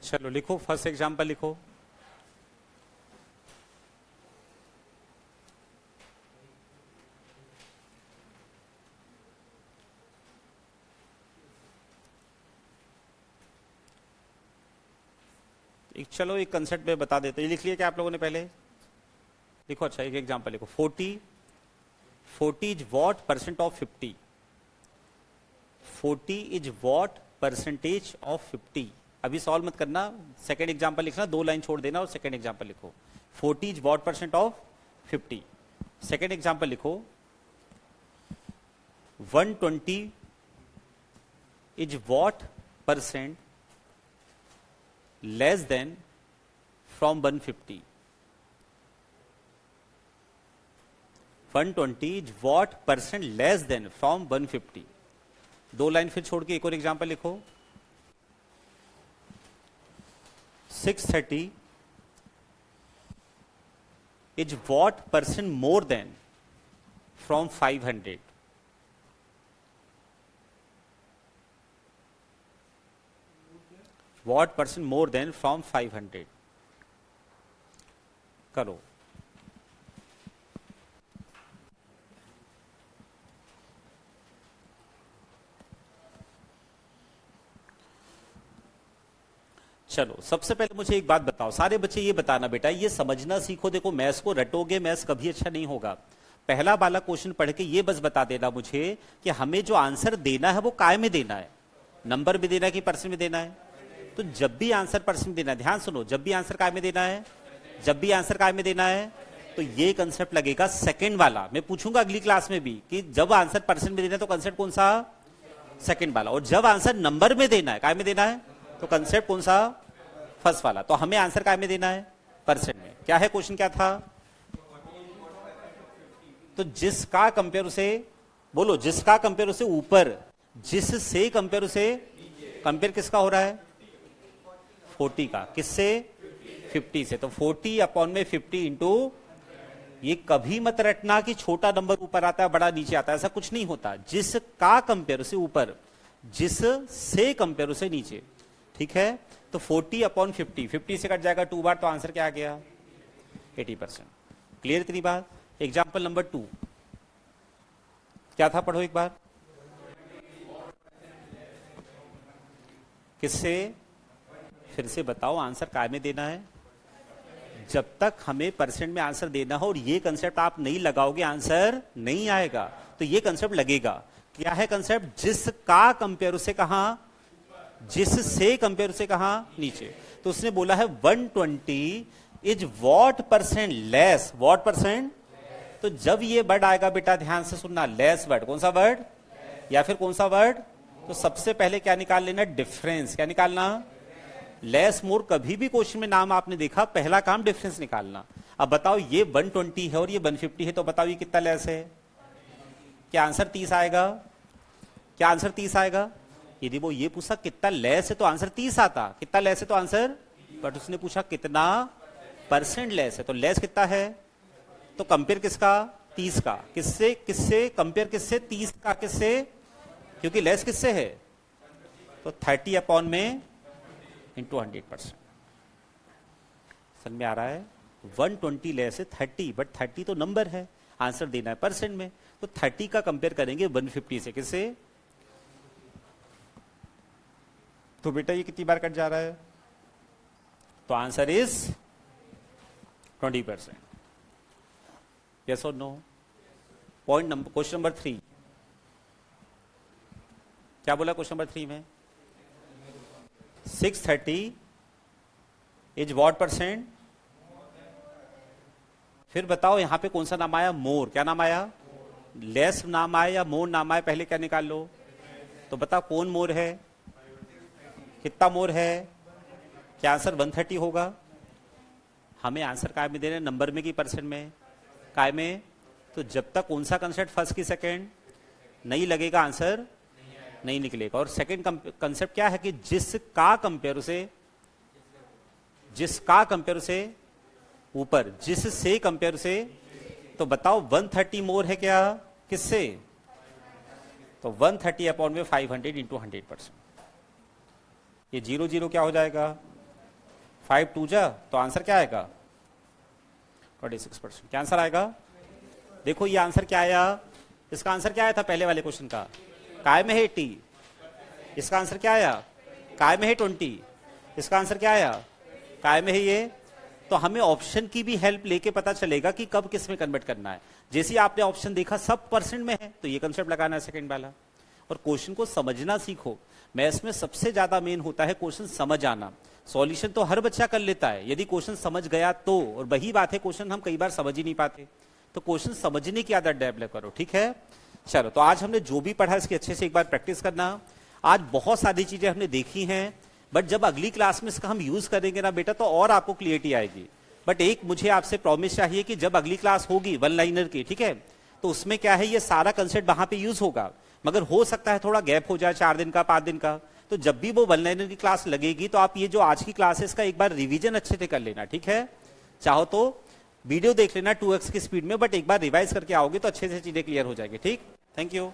चलो लिखो, फर्स्ट एग्जाम्पल लिखो। चलो एक कंसेप्ट में बता देते हैं। लिख लिया क्या आप लोगों ने? पहले लिखो। अच्छा, एक एग्जाम्पल लिखो। 40 is what percent of 50। 40 is what percentage of 50। अभी सॉल्व मत करना, सेकेंड एग्जाम्पल लिखना, 2 लाइन छोड़ देना और सेकेंड एग्जाम्पल लिखो। 40 is what percent of 50। Second example लिखो। 120 is what percent less than from 150। 120 is what percent less than from 150। 2 line फिर छोड़ के एक और एग्जाम्पल लिखो। 630 is what percent more than from 500? What percent more than from 500? करो। चलो सबसे पहले मुझे एक बात बताओ, सारे बच्चे ये बताना बेटा, ये समझना सीखो। देखो मैथ्स को रटोगे, मैथ्स कभी अच्छा नहीं होगा। पहला वाला क्वेश्चन पढ़ के ये बस बता देना मुझे कि हमें जो आंसर देना है वो काय में देना है, नंबर में देना है कि परसेंट में देना है? तो जब भी आंसर परसेंट में देना है, ध्यान सुनो, जब भी आंसर काय में देना है, जब भी आंसर काय में देना है, तो ये कंसेप्ट लगेगा सेकंड वाला। मैं पूछूंगा अगली क्लास में भी कि जब आंसर परसेंट में देना है तो कंसेप्ट कौन सा? सेकंड वाला। और जब आंसर नंबर में देना है, काय में देना है, तो कंसेप्ट कौन सा? फर्स्ट वाला। तो हमें आंसर काय में देना है? परसेंट में। क्या है क्वेश्चन, क्या था? तो जिसका कंपेयर उसे, बोलो, जिसका कंपेयर उसे ऊपर, जिससे कंपेयर उसे, कंपेयर किसका हो रहा है? 40 का। किससे? 50 से। तो 40 अपॉन में 50 इंटू, ये कभी मत रटना कि छोटा नंबर ऊपर आता है बड़ा नीचे आता है, ऐसा कुछ नहीं होता। जिसका कंपेयर उसे ऊपर, जिससे कंपेयर उसे नीचे, ठीक है? तो 40 अपॉन 50, 50 से कट जाएगा 2 बार, तो आंसर क्या आ गया? 80%। क्लियर इतनी बात? एग्जाम्पल नंबर 2 क्या था, पढ़ो एक बार। किससे? फिर से बताओ, आंसर काय में देना है? जब तक हमें परसेंट में आंसर देना हो और ये कंसेप्ट आप नहीं लगाओगे आंसर नहीं आएगा। तो ये कंसेप्ट लगेगा। क्या है कंसेप्ट? जिसका कंपेयर उसे कहां, जिससे कंपेयर उसे कहां, नीचे। तो उसने बोला है 120 is what percent less, what percent. तो जब ये वर्ड आएगा बेटा ध्यान से सुनना, लेस वर्ड, कौन सा वर्ड या फिर कौन सा वर्ड? तो सबसे पहले क्या निकाल लेना? डिफरेंस। क्या निकालना? लेस मोर कभी भी क्वेश्चन में नाम आपने देखा, पहला काम डिफरेंस निकालना। अब बताओ ये 120 है और ये 150 है, तो बताओ ये कितना लेस है? क्या आंसर 30 आएगा? क्या आंसर 30 आएगा? यदि वो ये पूछा कितना लेस है तो आंसर 30 आता, कितना लेस है तो आंसर, बट उसने पूछा कितना परसेंट लेस है, तो लेस कितना है? तो कंपेयर किसका? 30 का। किससे? किससे कंपेयर? किससे? 30 का। किससे? क्योंकि लेस किससे है? तो 30 अपॉन में इंटू 100%। समझ में आ रहा है? 120 लेस है 30, बट 30 तो नंबर है, आंसर देना है परसेंट में। तो 30 का कंपेयर करेंगे 150 से। किससे? तो बेटा ये कितनी बार कट जा रहा है? तो आंसर इज 20%। यस और no? Point number, question number 3 क्या बोला? क्वेश्चन नंबर 3 में 630 इज व्हाट परसेंट? फिर बताओ यहां पे कौन सा नाम आया? मोर। क्या नाम आया? लेस नाम आया या मोर नाम आया? पहले क्या निकाल लो? तो बताओ कौन मोर है? कितना मोर है? क्या आंसर 130 होगा? हमें आंसर काय में देना है, नंबर में कि परसेंट में? काय में। तो जब तक कौन सा कंसेप्ट फर्स्ट की सेकंड नहीं लगेगा आंसर नहीं निकलेगा। और सेकंड कंसेप्ट क्या है कि जिसका कंपेयर उसे, जिसका कंपेयर उसे ऊपर, जिससे कंपेयर उसे, तो बताओ 130 मोर है क्या? किससे? तो 130 अपॉन में 500 इंटू 100%। ये 0 0 क्या हो जाएगा? 5 2 जा, तो आंसर क्या आएगा? 26%। क्या आंसर आएगा? देखो ये आंसर क्या आया? इसका आंसर क्या आया था पहले वाले क्वेश्चन का? काय में है 80। इसका आंसर क्या आया? काय में है 20। इसका आंसर क्या आया? काय में है ये। तो हमें ऑप्शन की भी हेल्प लेके पता चलेगा कि कब किस में कन्वर्ट करना है। जैसे ही आपने ऑप्शन देखा सब परसेंट में है, तो ये कंसेप्ट लगाना है सेकंड वाला। और क्वेश्चन को समझना सीखो। मैथ्स में सबसे ज्यादा मेन होता है क्वेश्चन समझ आना। सॉल्यूशन तो हर बच्चा कर लेता है यदि क्वेश्चन समझ गया तो, और वही बात है क्वेश्चन हम कई बार समझ ही नहीं पाते। तो क्वेश्चन समझने की आदत डेवलप करो, ठीक है? चलो, तो आज हमने जो भी पढ़ा इसकी अच्छे से एक बार प्रैक्टिस करना। आज बहुत सारी चीजें हमने देखी हैं, बट जब अगली क्लास में इसका हम यूज करेंगे ना बेटा, तो और आपको क्लियरिटी आएगी। बट एक मुझे आपसे प्रॉमिस चाहिए कि जब अगली क्लास होगी वन लाइनर की, ठीक है, तो उसमें क्या है, ये सारा कंसेप्ट वहां पे यूज होगा। मगर हो सकता है थोड़ा गैप हो जाए, 4 दिन का, 5 दिन का। तो जब भी वो वन लाइनर की क्लास लगेगी तो आप ये जो आज की क्लास है इसका एक बार रिवीजन अच्छे से कर लेना, ठीक है? चाहो तो वीडियो देख लेना 2x की स्पीड में, बट एक बार रिवाइज करके आओगे तो अच्छे से चीजें क्लियर हो जाएगी। ठीक, थैंक यू।